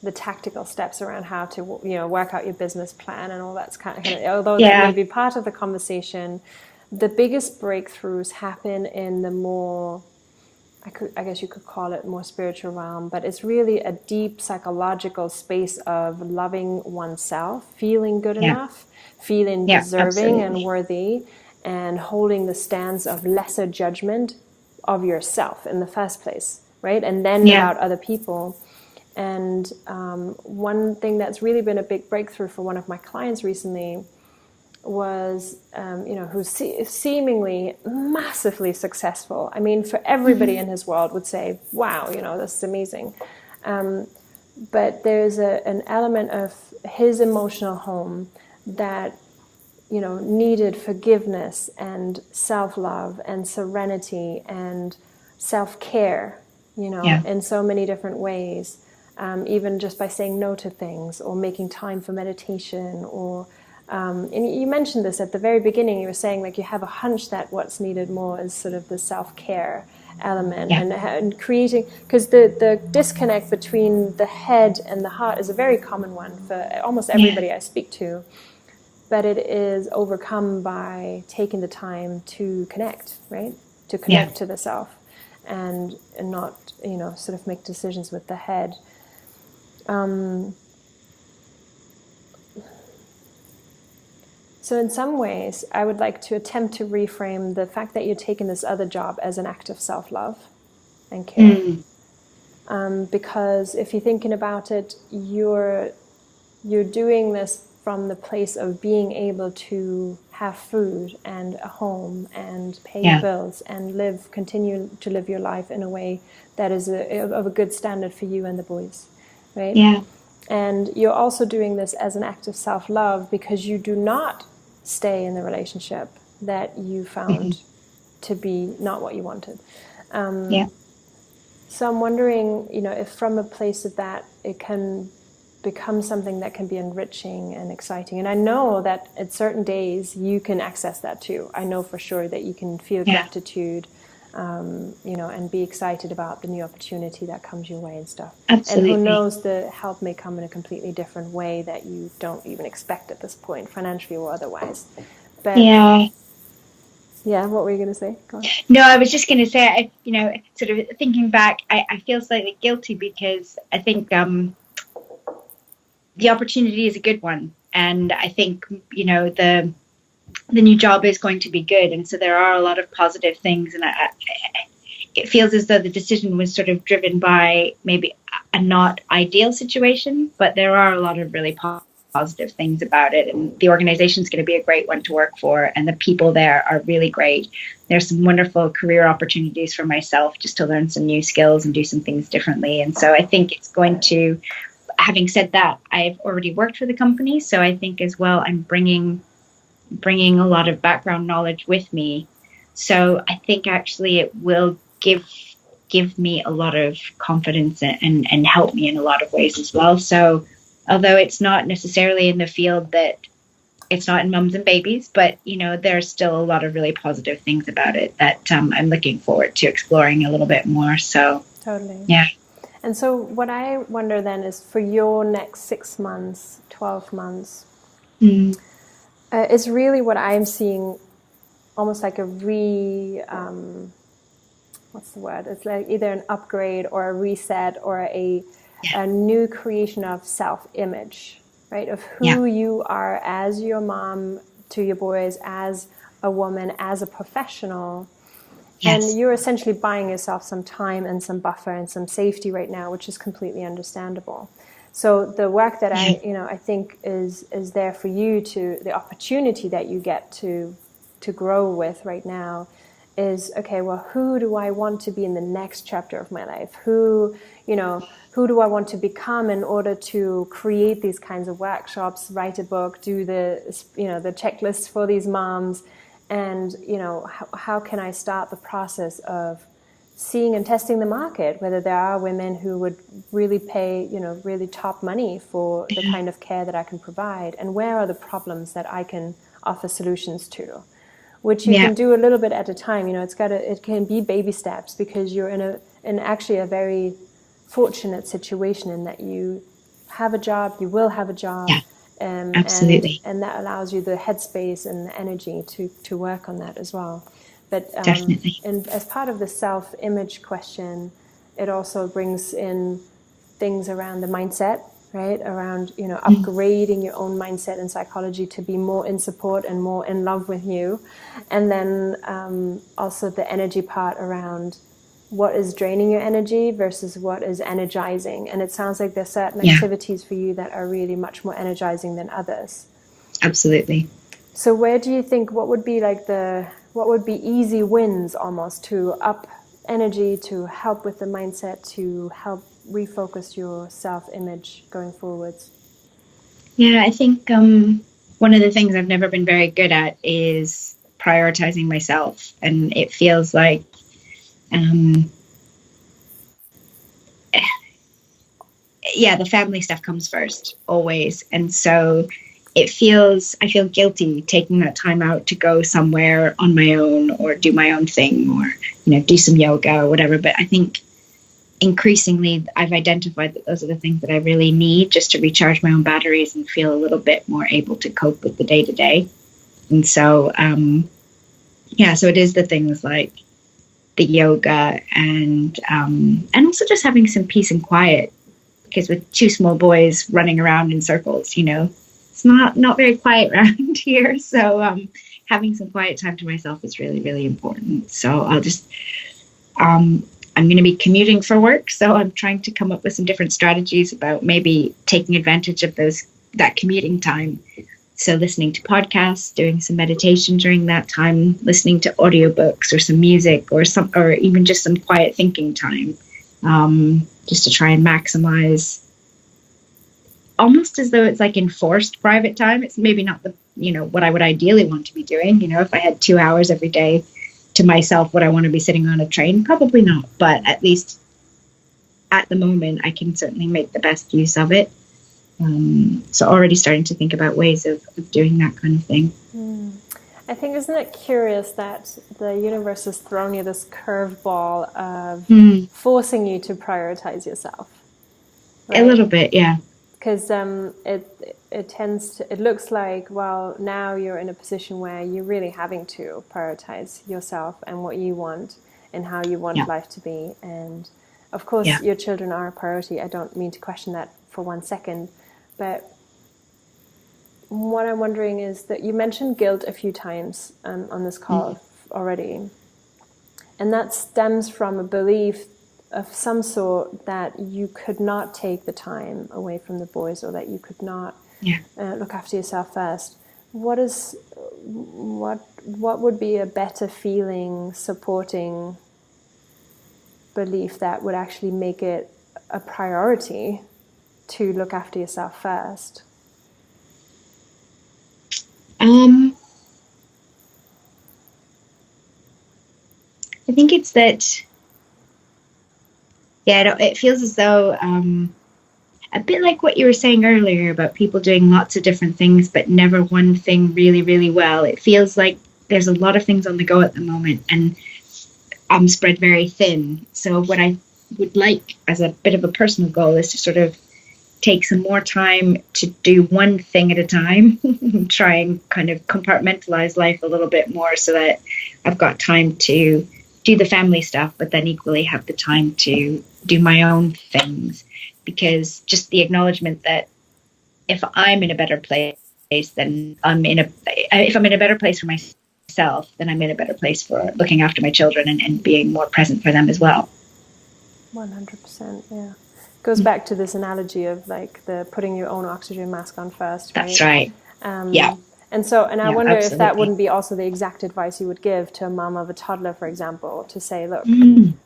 [SPEAKER 1] the tactical steps around how to work out your business plan and all that kind of although that may be part of the conversation. The biggest breakthroughs happen in the more, I guess you could call it more spiritual realm, but it's really a deep psychological space of loving oneself, feeling good enough, feeling deserving and worthy, and holding the stance of lesser judgment of yourself in the first place, right? And then about other people. And one thing that's really been a big breakthrough for one of my clients recently was, who's seemingly massively successful. I mean, for everybody in his world would say, wow, this is amazing. But there's an element of his emotional home that, needed forgiveness and self-love and serenity and self-care, in so many different ways. Even just by saying no to things or making time for meditation or and you mentioned this at the very beginning. You were saying like you have a hunch that what's needed more is sort of the self-care element and creating, because the disconnect between the head and the heart is a very common one for almost everybody I speak to, but it is overcome by taking the time to connect, right? To connect to the self and not, sort of make decisions with the head. So in some ways, I would like to attempt to reframe the fact that you're taking this other job as an act of self-love and care. Because if you're thinking about it, you're doing this from the place of being able to have food and a home and pay bills and continue to live your life in a way that is of a good standard for you and the boys, right?
[SPEAKER 2] Yeah.
[SPEAKER 1] And you're also doing this as an act of self-love because you do not stay in the relationship that you found to be not what you wanted. So I'm wondering, if from a place of that, it can become something that can be enriching and exciting. And I know that at certain days you can access that too. I know for sure that you can feel gratitude, and be excited about the new opportunity that comes your way and stuff.
[SPEAKER 2] Absolutely.
[SPEAKER 1] And who knows, the help may come in a completely different way that you don't even expect at this point, financially or otherwise. But what were you going to say? Go on.
[SPEAKER 2] No, I was just going to say, sort of thinking back, I feel slightly guilty because I think the opportunity is a good one. And I think, the new job is going to be good. And so there are a lot of positive things. And it feels as though the decision was sort of driven by maybe a not ideal situation, but there are a lot of really positive things about it. And the organization is going to be a great one to work for. And the people there are really great. There's some wonderful career opportunities for myself just to learn some new skills and do some things differently. And so I think it's going to, having said that, I've already worked for the company. So I think as well, I'm bringing a lot of background knowledge with me. So I think actually it will give me a lot of confidence and help me in a lot of ways as well. So although it's not necessarily in the field that it's not in mums and babies, but there's still a lot of really positive things about it that I'm looking forward to exploring a little bit more. So
[SPEAKER 1] totally.
[SPEAKER 2] Yeah.
[SPEAKER 1] And so what I wonder then is for your next 6 months, 12 months, is really what I'm seeing almost like a what's the word? It's like either an upgrade or a reset or a new creation of self-image, right? Of who you are as your mom to your boys, as a woman, as a professional. Yes. And you're essentially buying yourself some time and some buffer and some safety right now, which is completely understandable. So the work that I think is there for you the opportunity that you get to grow with right now is, okay, well, who do I want to be in the next chapter of my life? Who do I want to become in order to create these kinds of workshops, write a book, do the checklists for these moms, and how can I start the process of seeing and testing the market, whether there are women who would really pay, really top money for the kind of care that I can provide, and where are the problems that I can offer solutions to, which you can do a little bit at a time. It can be baby steps, because you're in actually a very fortunate situation in that you have a job, you will have a job.
[SPEAKER 2] Absolutely.
[SPEAKER 1] And that allows you the headspace and the energy to work on that as well. But
[SPEAKER 2] definitely.
[SPEAKER 1] And as part of the self-image question, it also brings in things around the mindset, right? Around, upgrading your own mindset and psychology to be more in support and more in love with you. And then also the energy part around what is draining your energy versus what is energizing. And it sounds like there's certain activities for you that are really much more energizing than others.
[SPEAKER 2] Absolutely.
[SPEAKER 1] So where do you think, what would be easy wins almost to up energy, to help with the mindset, to help refocus your self-image going forwards?
[SPEAKER 2] Yeah, I think one of the things I've never been very good at is prioritizing myself. And it feels like the family stuff comes first always. And so I feel guilty taking that time out to go somewhere on my own or do my own thing or, do some yoga or whatever. But I think increasingly I've identified that those are the things that I really need just to recharge my own batteries and feel a little bit more able to cope with the day to day. And so, so it is the things like the yoga and also just having some peace and quiet, because with 2 small boys running around in circles, it's not very quiet around here. So having some quiet time to myself is really, really important. So I'll just, I'm going to be commuting for work. So I'm trying to come up with some different strategies about maybe taking advantage of that commuting time. So listening to podcasts, doing some meditation during that time, listening to audiobooks or some music or even just some quiet thinking time, just to try and maximize, almost as though it's like enforced private time. It's maybe not what I would ideally want to be doing. If I had 2 hours every day to myself, would I want to be sitting on a train? Probably not. But at least at the moment, I can certainly make the best use of it. So already starting to think about ways of doing that kind of thing.
[SPEAKER 1] I think, isn't it curious that the universe has thrown you this curveball of forcing you to prioritize yourself? Right?
[SPEAKER 2] A little bit, yeah.
[SPEAKER 1] Because it looks like, well, now you're in a position where you're really having to prioritize yourself and what you want and how you want life to be. And of course, your children are a priority. I don't mean to question that for 1 second. But what I'm wondering is that you mentioned guilt a few times on this call already. And that stems from a belief of some sort that you could not take the time away from the boys, or that you could not
[SPEAKER 2] Yeah.
[SPEAKER 1] Look after yourself first. What would be a better feeling, supporting belief that would actually make it a priority to look after yourself first?
[SPEAKER 2] I think it's that, yeah, it feels as though, a bit like what you were saying earlier about people doing lots of different things, but never one thing really, really well. It feels like there's a lot of things on the go at the moment, and I'm spread very thin. So what I would like as a bit of a personal goal is to sort of take some more time to do one thing at a time, try and kind of compartmentalize life a little bit more so that I've got time to do the family stuff, but then equally have the time to do my own things. Because just the acknowledgement that if I'm in a better place, then if I'm in a better place for myself, then I'm in a better place for looking after my children and being more present for them as well.
[SPEAKER 1] 100%, yeah. Goes back to this analogy of like the putting your own oxygen mask on first, right?
[SPEAKER 2] That's right. Yeah.
[SPEAKER 1] And I wonder
[SPEAKER 2] absolutely.
[SPEAKER 1] if that wouldn't be also the exact advice you would give to a mom of a toddler, for example, to say, look,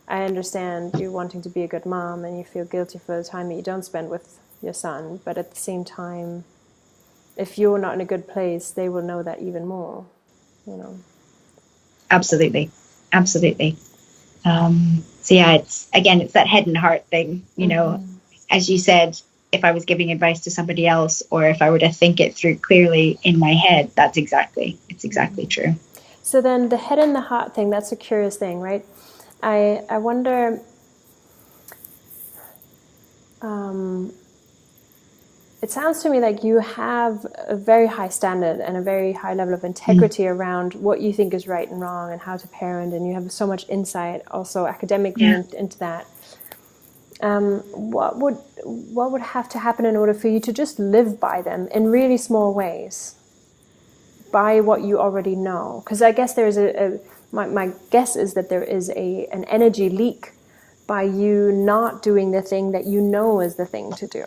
[SPEAKER 1] I understand you wanting to be a good mom and you feel guilty for the time that you don't spend with your son, but at the same time, if you're not in a good place, they will know that even more, you know.
[SPEAKER 2] Absolutely. So yeah, it's that head and heart thing, you know, as you said, if I was giving advice to somebody else, or if I were to think it through clearly in my head, it's exactly true.
[SPEAKER 1] So then the head and the heart thing, that's a curious thing, right? I wonder, it sounds to me like you have a very high standard and a very high level of integrity around what you think is right and wrong and how to parent, and you have so much insight also academically into that. What would have to happen in order for you to just live by them in really small ways, by what you already know? Because I guess there is my guess is that there is an energy leak by you not doing the thing that you know is the thing to do.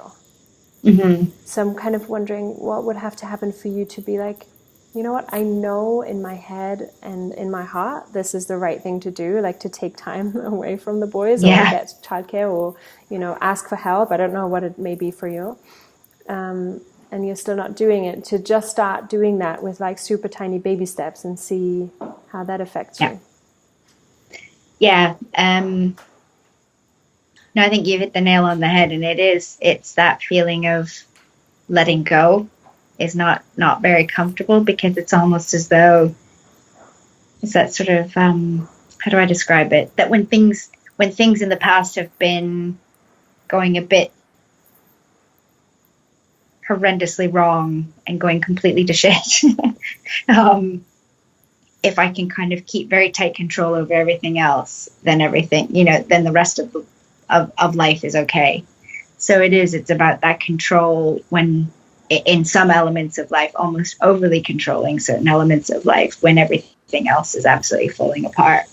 [SPEAKER 1] So I'm kind of wondering what would have to happen for you to be like, you know what, I know in my head and in my heart this is the right thing to do, like to take time away from the boys or get childcare or, you know, ask for help. I don't know what it may be for you. And you're still not doing it, to just start doing that with like super tiny baby steps and see how that affects you.
[SPEAKER 2] Yeah. No, I think you hit the nail on the head, and it's that feeling of letting go is not very comfortable, because it's almost as though it's that sort of, how do I describe it? That when things in the past have been going a bit horrendously wrong and going completely to shit, if I can kind of keep very tight control over everything else, then everything, you know, then the rest of life is okay. So it's about that control, when in some elements of life, almost overly controlling certain elements of life when everything else is absolutely falling apart.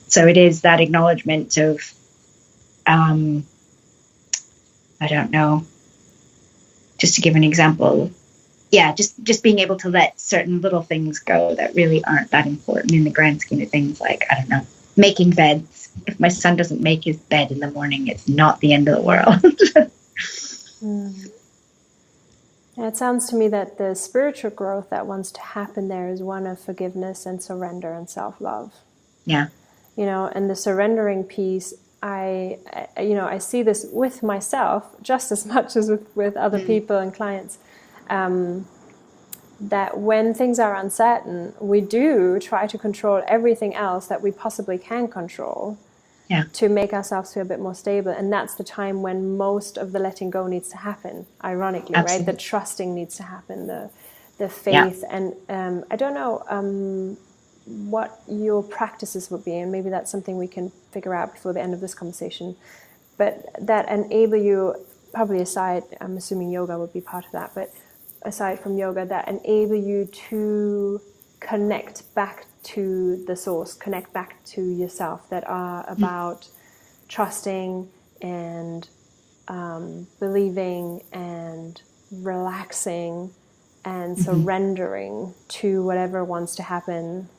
[SPEAKER 2] So it is that acknowledgement of, I don't know, just to give an example, just being able to let certain little things go that really aren't that important in the grand scheme of things, like, I don't know, making beds. If my son doesn't make his bed in the morning, it's not the end of the world.
[SPEAKER 1] Yeah, it sounds to me that the spiritual growth that wants to happen there is one of forgiveness and surrender and self-love.
[SPEAKER 2] Yeah.
[SPEAKER 1] You know, and the surrendering piece, I see this with myself just as much as with other people and clients, that when things are uncertain, we do try to control everything else that we possibly can control to make ourselves feel a bit more stable. And that's the time when most of the letting go needs to happen, ironically. Absolutely. Right? The trusting needs to happen, the faith. And I don't know what your practices would be, and maybe that's something we can figure out before the end of this conversation, but that enable you, probably aside, I'm assuming yoga would be part of that, but aside from yoga, that enable you to connect back to the source, connect back to yourself, that are about trusting and believing and relaxing and surrendering to whatever wants to happen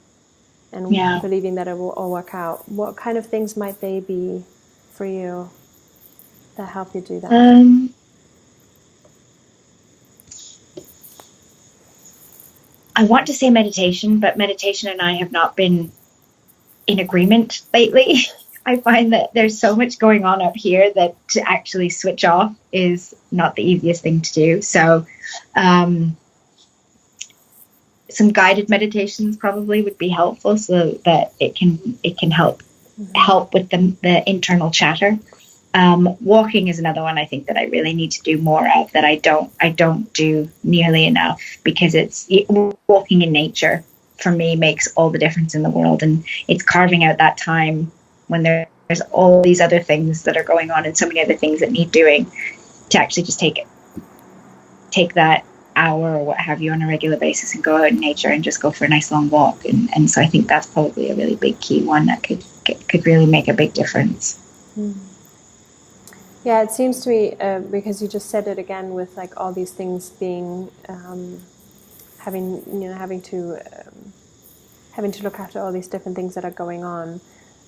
[SPEAKER 1] and believing that it will all work out. What kind of things might they be for you that help you do that?
[SPEAKER 2] I want to say meditation, but meditation and I have not been in agreement lately. I find that there's so much going on up here that to actually switch off is not the easiest thing to do. So some guided meditations probably would be helpful, so that it can help with the internal chatter. Walking is another one I think that I really need to do more of, that I don't do nearly enough, because walking in nature for me makes all the difference in the world, and it's carving out that time when there's all these other things that are going on and so many other things that need doing, to actually just take that hour or what have you on a regular basis and go out in nature and just go for a nice long walk. And so I think that's probably a really big key one that could really make a big difference.
[SPEAKER 1] Yeah, it seems to me, because you just said it again, with like all these things being having to look after all these different things that are going on,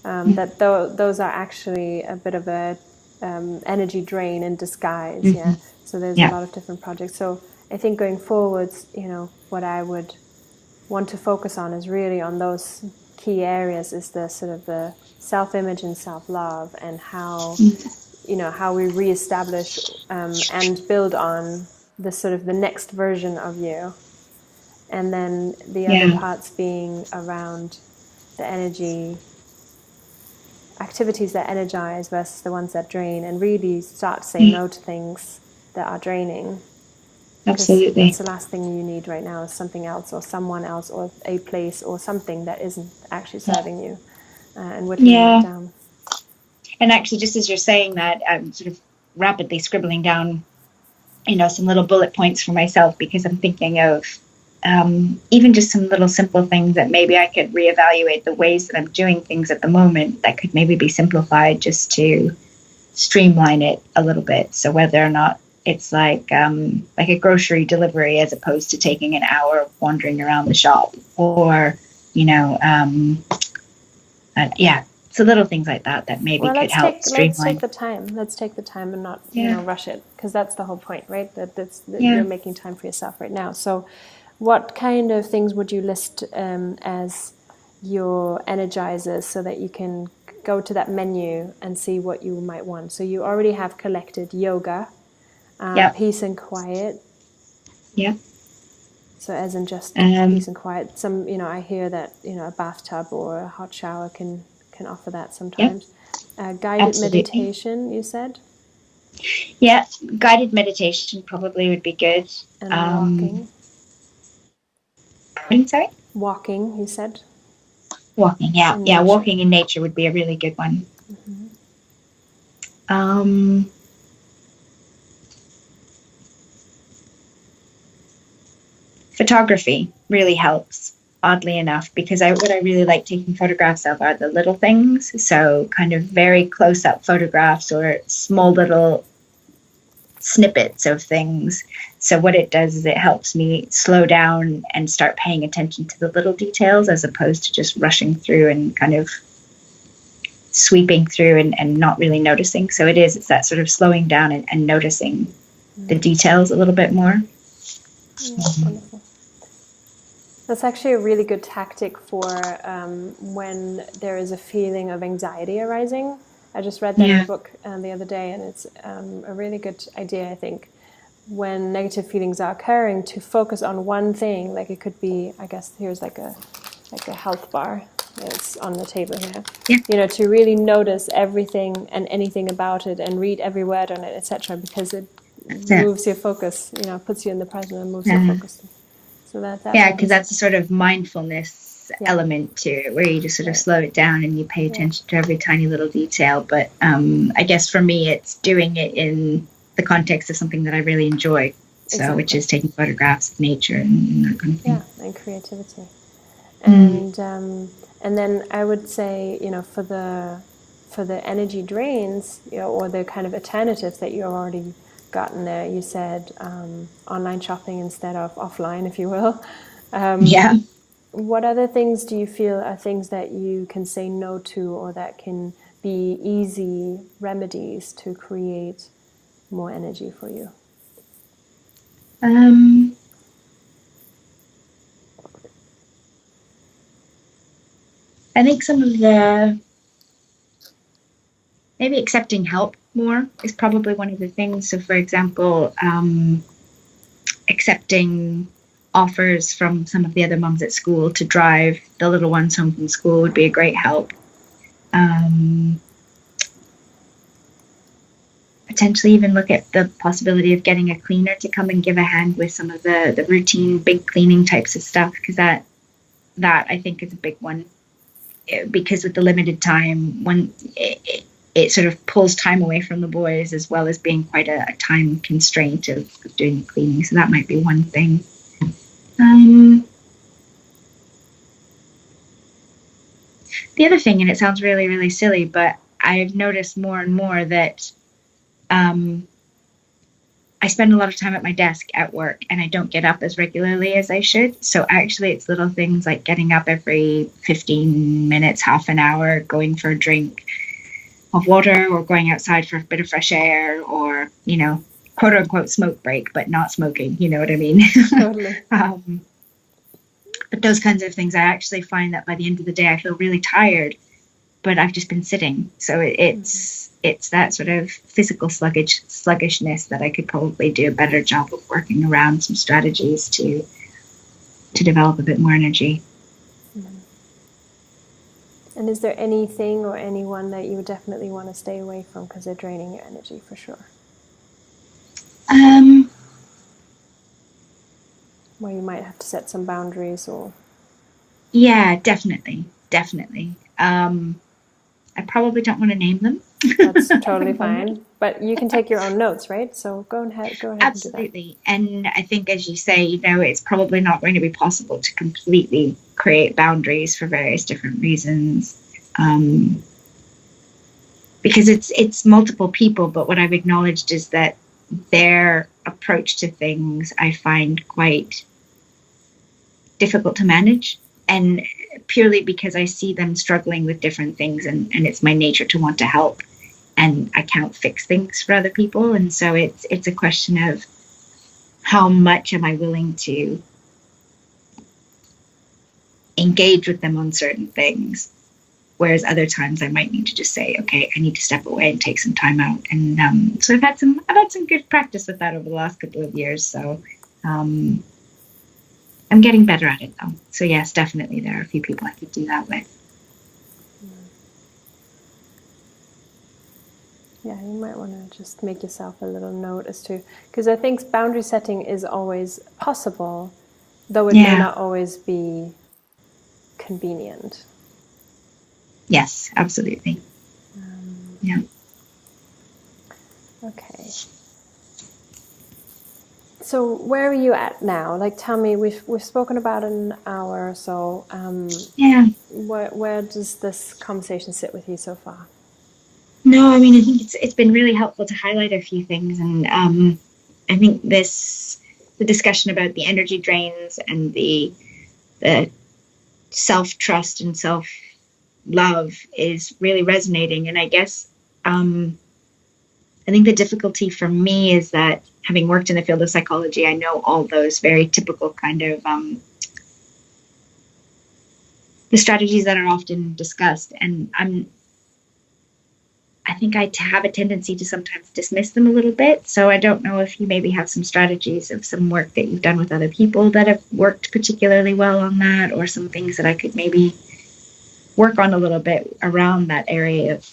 [SPEAKER 1] that those are actually a bit of a energy drain in disguise. Yeah, so there's a lot of different projects. So I think going forwards, what I would want to focus on is really on those key areas, is the sort of the self-image and self-love, and how we reestablish and build on the sort of the next version of you. And then the other parts being around the energy activities that energize versus the ones that drain, and really start to say no to things that are draining.
[SPEAKER 2] Absolutely.
[SPEAKER 1] That's the last thing you need right now, is something else or someone else or a place or something that isn't actually serving you, and whittling that down.
[SPEAKER 2] And actually, just as you're saying that, I'm sort of rapidly scribbling down, some little bullet points for myself, because I'm thinking of even just some little simple things that maybe I could reevaluate the ways that I'm doing things at the moment that could maybe be simplified, just to streamline it a little bit. So whether or not it's like a grocery delivery, as opposed to taking an hour wandering around the shop, or so little things like that maybe could help streamline.
[SPEAKER 1] Let's take the time and not rush it, because that's the whole point, right? That you're making time for yourself right now. So what kind of things would you list as your energizers, so that you can go to that menu and see what you might want? So you already have collected yoga, peace and quiet.
[SPEAKER 2] Yeah.
[SPEAKER 1] So as in just peace and quiet. Some, I hear that, a bathtub or a hot shower can offer that sometimes. Guided
[SPEAKER 2] Absolutely.
[SPEAKER 1] Meditation, you said?
[SPEAKER 2] Yeah, guided meditation probably would be good.
[SPEAKER 1] And walking.
[SPEAKER 2] Sorry?
[SPEAKER 1] Walking, you said?
[SPEAKER 2] Walking, yeah. Walking in nature would be a really good one. Photography really helps, oddly enough, because what I really like taking photographs of are the little things. So kind of very close-up photographs, or small little snippets of things. So what it does is it helps me slow down and start paying attention to the little details, as opposed to just rushing through and kind of sweeping through and not really noticing. So it's that sort of slowing down and noticing the details a little bit more.
[SPEAKER 1] Wonderful. That's actually a really good tactic for when there is a feeling of anxiety arising. I just read that in a book the other day, and it's a really good idea, I think, when negative feelings are occurring, to focus on one thing. Like it could be, I guess, here's like a health bar that's on the table here. Yeah. To really notice everything and anything about it, and read every word on it, etc., because it moves your focus, puts you in the present and moves your focus. So
[SPEAKER 2] because that's a sort of mindfulness element to it, where you just sort of slow it down and you pay attention to every tiny little detail. But I guess for me, it's doing it in the context of something that I really enjoy. So, which is taking photographs of nature and that kind of thing.
[SPEAKER 1] Yeah, and creativity. And then I would say, for the energy drains, or the kind of alternatives that you're already gotten there. You said online shopping instead of offline, if you will.
[SPEAKER 2] Yeah.
[SPEAKER 1] What other things do you feel are things that you can say no to, or that can be easy remedies to create more energy for you?
[SPEAKER 2] I think some of the maybe accepting help more is probably one of the things. So, for example, accepting offers from some of the other mums at school to drive the little ones home from school would be a great help. Potentially even look at the possibility of getting a cleaner to come and give a hand with some of the routine big cleaning types of stuff, because that I think is a big one, because with the limited time, when it sort of pulls time away from the boys, as well as being quite a time constraint of doing the cleaning. So that might be one thing. The other thing, and it sounds really, really silly, but I've noticed more and more that I spend a lot of time at my desk at work, and I don't get up as regularly as I should. So actually it's little things like getting up every 15 minutes, half an hour, going for a drink of water, or going outside for a bit of fresh air, or, quote unquote smoke break, but not smoking. You know what I mean?
[SPEAKER 1] Totally.
[SPEAKER 2] But those kinds of things, I actually find that by the end of the day, I feel really tired, but I've just been sitting. So it's that sort of physical sluggishness that I could probably do a better job of working around some strategies to develop a bit more energy.
[SPEAKER 1] And is there anything or anyone that you would definitely want to stay away from because they're draining your energy for sure? Where you might have to set some boundaries, or...
[SPEAKER 2] Yeah, definitely. I probably don't want to name them.
[SPEAKER 1] That's totally fine. But you can take your own notes, right? So go ahead.
[SPEAKER 2] Absolutely. And do that. And I think, as you say, it's probably not going to be possible to completely create boundaries for various different reasons. Because it's multiple people, but what I've acknowledged is that their approach to things I find quite difficult to manage, and purely because I see them struggling with different things, and it's my nature to want to help, and I can't fix things for other people. And so it's a question of how much am I willing to engage with them on certain things, whereas other times I might need to just say, okay, I need to step away and take some time out. And so I've had some good practice with that over the last couple of years. So I'm getting better at it, though. So yes, definitely there are a few people I could do that with.
[SPEAKER 1] Yeah, you might want to just make yourself a little note as to, because I think boundary setting is always possible, though it may not always be convenient.
[SPEAKER 2] Yes, absolutely. Yeah.
[SPEAKER 1] Okay. So where are you at now? Like, tell me, we've spoken about an hour or so. Where does this conversation sit with you so far?
[SPEAKER 2] No, I mean, I think it's been really helpful to highlight a few things, and I think the discussion about the energy drains and the self-trust and self-love is really resonating. And I guess I think the difficulty for me is that, having worked in the field of psychology, I know all those very typical kind of the strategies that are often discussed, and I think I have a tendency to sometimes dismiss them a little bit. So I don't know if you maybe have some strategies of some work that you've done with other people that have worked particularly well on that, or some things that I could maybe work on a little bit around that area of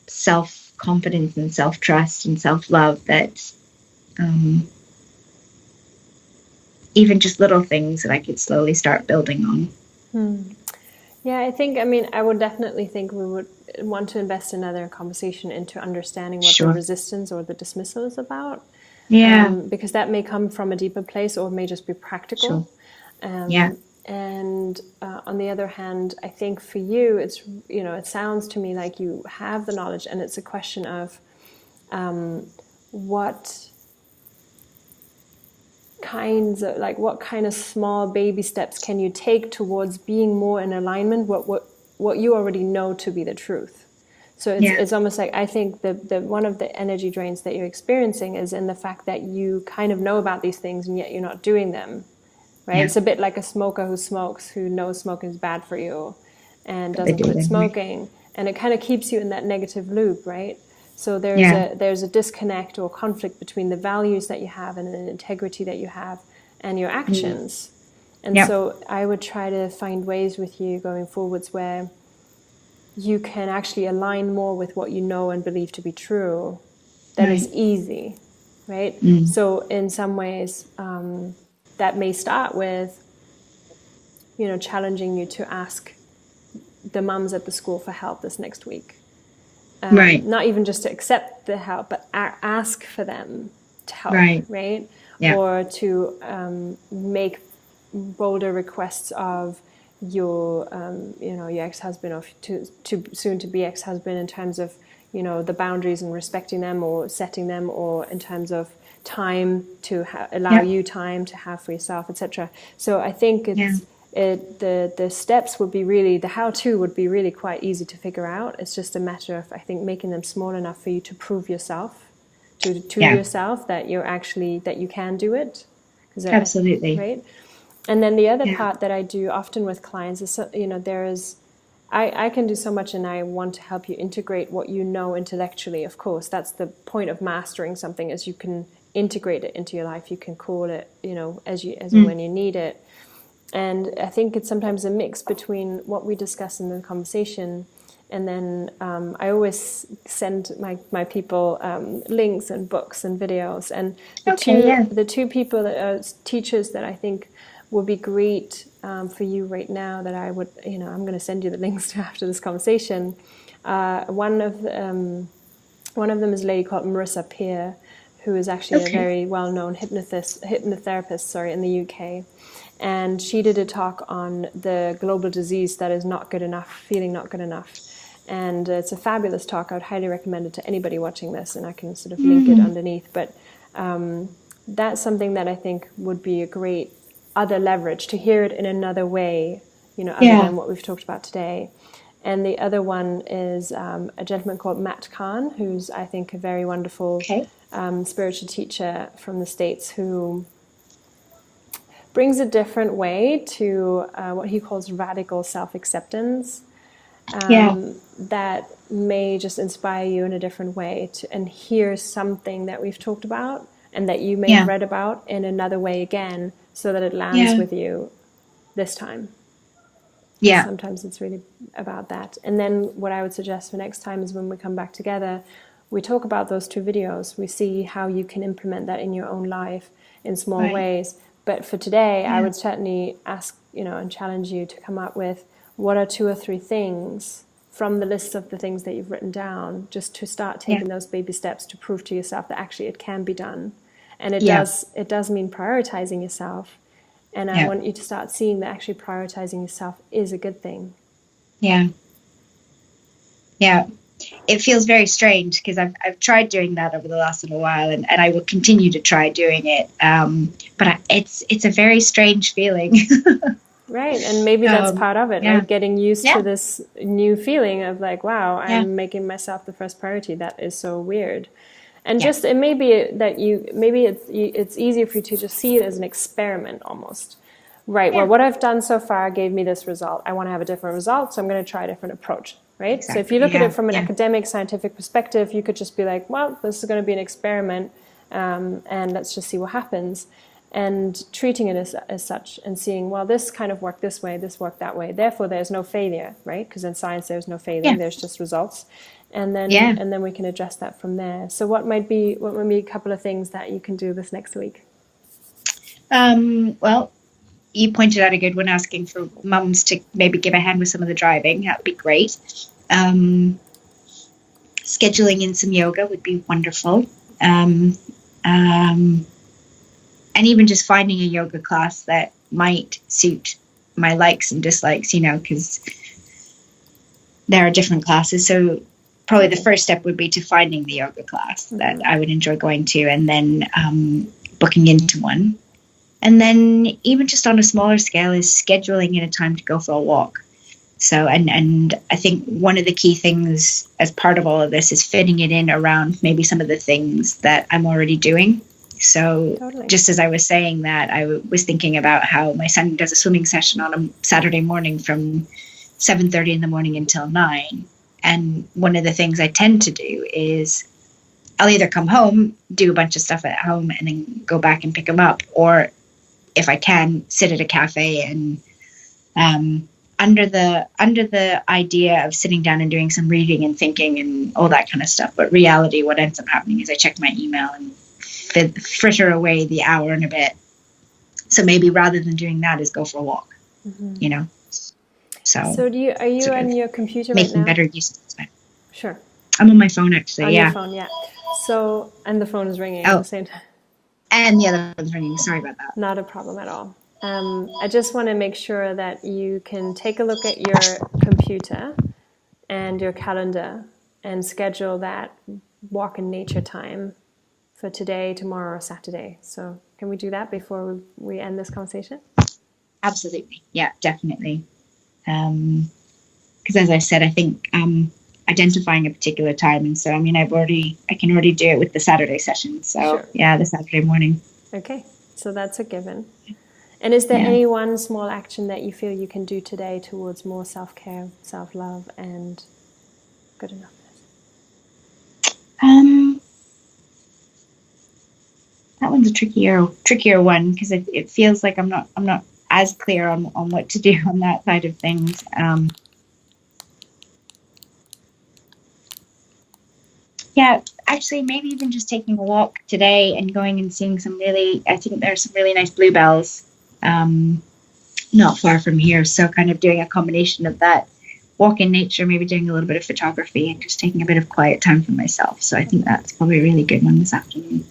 [SPEAKER 2] self-confidence and self-trust and self-love, that even just little things that I could slowly start building on.
[SPEAKER 1] Yeah, I would definitely think we would want to invest another conversation into understanding what the resistance or the dismissal is about.
[SPEAKER 2] Yeah.
[SPEAKER 1] Because that may come from a deeper place, or it may just be practical. And on the other hand, I think for you, it's, it sounds to me like you have the knowledge, and it's a question of what what kind of small baby steps can you take towards being more in alignment with what you already know to be the truth. So it's almost like, I think the one of the energy drains that you're experiencing is in the fact that you kind of know about these things and yet you're not doing them, right? It's a bit like a smoker who smokes, who knows smoking is bad for you and doesn't quit smoking, and it kind of keeps you in that negative loop, right? So there's a disconnect or conflict between the values that you have and the integrity that you have and your actions. And so I would try to find ways with you going forwards where you can actually align more with what you know and believe to be true. That is easy, right? So in some ways, that may start with, challenging you to ask the mums at the school for help this next week. Not even just to accept the help, but ask for them to help, right? Or to make bolder requests of your your ex-husband or to soon to be ex-husband in terms of the boundaries and respecting them or setting them, or in terms of time to allow you time to have for yourself, etc. So I think the steps would be really, the how-to would be really quite easy to figure out. It's just a matter of, I think, making them small enough for you to prove yourself to yourself that you can do it.
[SPEAKER 2] Absolutely.
[SPEAKER 1] Right. And then the other part that I do often with clients is, I can do so much, and I want to help you integrate what you know intellectually. Of course, that's the point of mastering something, is you can integrate it into your life. You can call it, as and when you need it. And I think it's sometimes a mix between what we discuss in the conversation, and then I always send my people links and books and videos. And the two people that are teachers that I think would be great for you right now, that I would, I'm going to send you the links to after this conversation. One of them is a lady called Marissa Peer, who is actually a very well-known hypnotherapist, in the UK. And she did a talk on the global disease that is not good enough, feeling not good enough. And it's a fabulous talk. I would highly recommend it to anybody watching this, and I can sort of link it underneath. But that's something that I think would be a great other leverage, to hear it in another way, other than what we've talked about today. And the other one is a gentleman called Matt Kahn, who's, I think, a very wonderful spiritual teacher from the States, who brings a different way to what he calls radical self-acceptance, that may just inspire you in a different way and hear something that we've talked about and that you may have read about in another way again, so that it lands with you this time. Yeah. Sometimes it's really about that. And then what I would suggest for next time is, when we come back together, we talk about those two videos. We see how you can implement that in your own life in small ways. But for today, I would certainly ask, and challenge you to come up with what are 2 or 3 things from the list of the things that you've written down, just to start taking those baby steps to prove to yourself that actually it can be done. And it does mean prioritizing yourself. And I want you to start seeing that actually prioritizing yourself is a good thing. Yeah.
[SPEAKER 2] Yeah. It feels very strange, because I've tried doing that over the last little while, and I will continue to try doing it. But it's a very strange feeling.
[SPEAKER 1] Right. And maybe that's part of it, right? Getting used to this new feeling of like, wow, I'm making myself the first priority. That is so weird. And just, it may be that it's easier for you to just see it as an experiment almost. Right. Well, what I've done so far gave me this result. I want to have a different result, so I'm going to try a different approach. Right. Exactly. So if you look at it from an academic, scientific perspective, you could just be like, well, this is going to be an experiment, and let's just see what happens. And treating it as such, and seeing, well, this kind of worked this way, this worked that way. Therefore, there's no failure, right? Because in science, there's no failure. There's just results. And then we can adjust that from there. So what might be a couple of things that you can do this next week?
[SPEAKER 2] Well, you pointed out a good one, asking for mums to maybe give a hand with some of the driving. That would be great. Scheduling in some yoga would be wonderful. And even just finding a yoga class that might suit my likes and dislikes, because there are different classes. So probably the first step would be to finding the yoga class that I would enjoy going to, and then booking into one. And then even just on a smaller scale is scheduling in a time to go for a walk. So, and I think one of the key things as part of all of this is fitting it in around maybe some of the things that I'm already doing. So
[SPEAKER 1] Totally.
[SPEAKER 2] just as I was saying that, I was thinking about how my son does a swimming session on a Saturday morning from 7:30 in the morning until 9. And one of the things I tend to do is I'll either come home, do a bunch of stuff at home, and then go back and pick him up. Or if I can, sit at a cafe and under the idea of sitting down and doing some reading and thinking and all that kind of stuff. But reality, what ends up happening is I check my email and fritter away the hour and a bit. So maybe rather than doing that is go for a walk, you know. So
[SPEAKER 1] are you on your computer right now?
[SPEAKER 2] Making better use of time.
[SPEAKER 1] Sure.
[SPEAKER 2] I'm on my phone actually.
[SPEAKER 1] On
[SPEAKER 2] your
[SPEAKER 1] your phone, yeah. So, and the phone is ringing at the same time.
[SPEAKER 2] And the other one's ringing. Sorry about that.
[SPEAKER 1] Not a problem at all. I just want to make sure that you can take a look at your computer and your calendar and schedule that walk in nature time for today, tomorrow, or Saturday. So can we do that before we end this conversation?
[SPEAKER 2] Absolutely. Yeah, definitely. Because as I said, I think identifying a particular time. And so, I mean, I can already do it with the Saturday session. So sure. Yeah, the Saturday morning.
[SPEAKER 1] Okay. So that's a given. And is there any one small action that you feel you can do today towards more self-care, self-love, and good enoughness?
[SPEAKER 2] That one's a trickier one because it feels like I'm not as clear on what to do on that side of things. Yeah, actually, maybe even just taking a walk today and going and seeing I think there's some really nice bluebells not far from here. So kind of doing a combination of that, walk in nature, maybe doing a little bit of photography and just taking a bit of quiet time for myself. So I think that's probably a really good one this afternoon.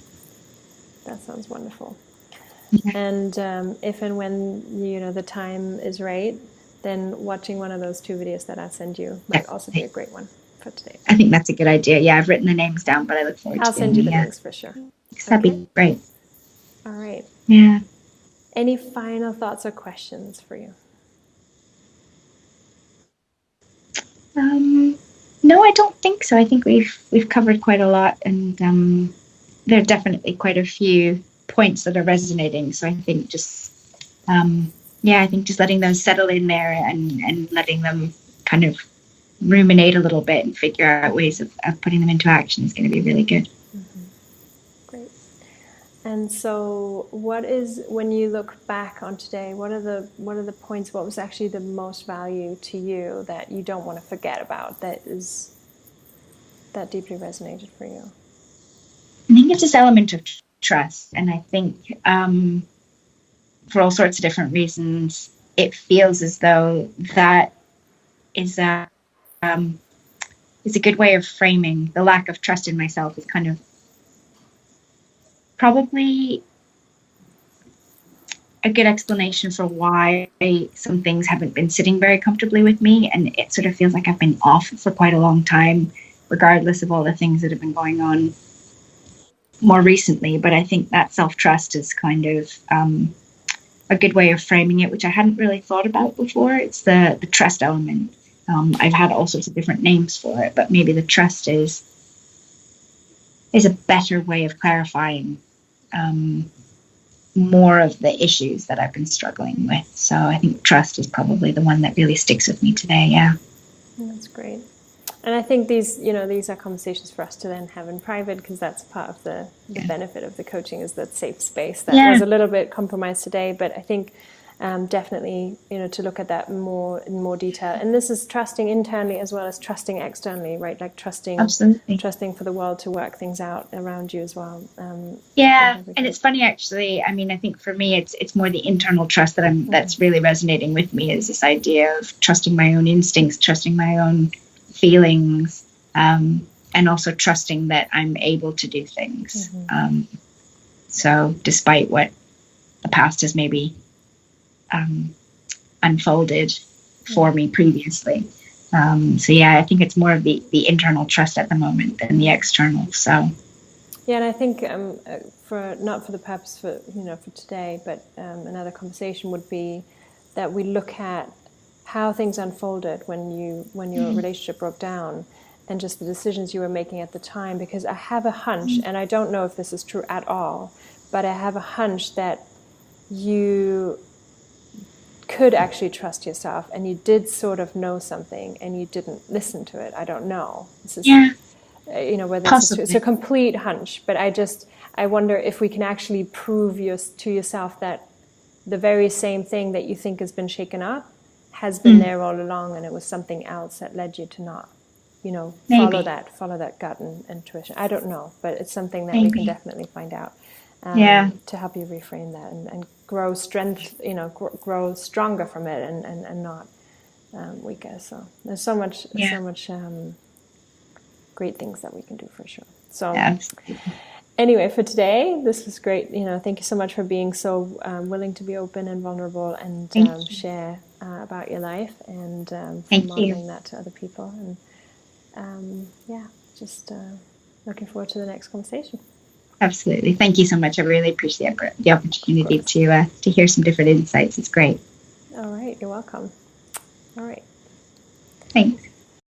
[SPEAKER 1] That sounds wonderful. Yeah. And if and when, the time is right, then watching one of those 2 videos that I send you might also be a great one for today.
[SPEAKER 2] I think that's a good idea. Yeah, I've written the names down, but I look forward to
[SPEAKER 1] I'll send you the links for sure.
[SPEAKER 2] That'd be great.
[SPEAKER 1] All right.
[SPEAKER 2] Yeah.
[SPEAKER 1] Any final thoughts or questions for you?
[SPEAKER 2] No, I don't think so. I think we've covered quite a lot, and there are definitely quite a few points that are resonating. So I think just letting those settle in there and letting them kind of ruminate a little bit and figure out ways of putting them into action is going to be really good.
[SPEAKER 1] Great. And so when you look back on today, what are the points, what was actually the most value to you that you don't want to forget about, that deeply resonated for you?
[SPEAKER 2] I think it's this element of trust. And I think for all sorts of different reasons, it feels as though that is a good way of framing the lack of trust in myself. Is kind of probably a good explanation for why some things haven't been sitting very comfortably with me. And it sort of feels like I've been off for quite a long time, regardless of all the things that have been going on more recently. But I think that self-trust is kind of a good way of framing it, which I hadn't really thought about before. It's the trust element. I've had all sorts of different names for it, but maybe the trust is a better way of clarifying more of the issues that I've been struggling with. So I think trust is probably the one that really sticks with me today. Yeah.
[SPEAKER 1] That's great. And I think these are conversations for us to then have in private, because that's part of the benefit of the coaching, is that safe space that was a little bit compromised today. But I think definitely, to look at that in more detail. And this is trusting internally as well as trusting externally, right? Like trusting for the world to work things out around you as well. And
[SPEAKER 2] it's funny, actually. I mean, I think for me, it's more the internal trust that's really resonating with me, is this idea of trusting my own instincts, trusting my own feelings, and also trusting that I'm able to do things. So despite what the past has maybe unfolded for me previously. I think it's more of the internal trust at the moment than the external. So
[SPEAKER 1] Yeah, and I think for not for the purpose for for today, but another conversation would be that we look at how things unfolded when your relationship broke down, and just the decisions you were making at the time. Because I have a hunch, and I don't know if this is true at all, but I have a hunch that you could actually trust yourself, and you did sort of know something, and you didn't listen to it. I don't know. This is, whether it's a complete hunch, but I wonder if we can actually prove to yourself that the very same thing that you think has been shaken up has been there all along, and it was something else that led you to not, follow that gut and intuition. I don't know, but it's something that we can definitely find out. To help you reframe that and grow strength, grow stronger from it and not weaker. So there's so much great things that we can do for sure. So anyway, for today, this was great. Thank you so much for being so willing to be open and vulnerable and share about your life and for modeling that to other people. And just looking forward to the next conversation.
[SPEAKER 2] Absolutely. Thank you so much. I really appreciate the opportunity to hear some different insights. It's great.
[SPEAKER 1] All right. You're welcome. All right.
[SPEAKER 2] Thanks.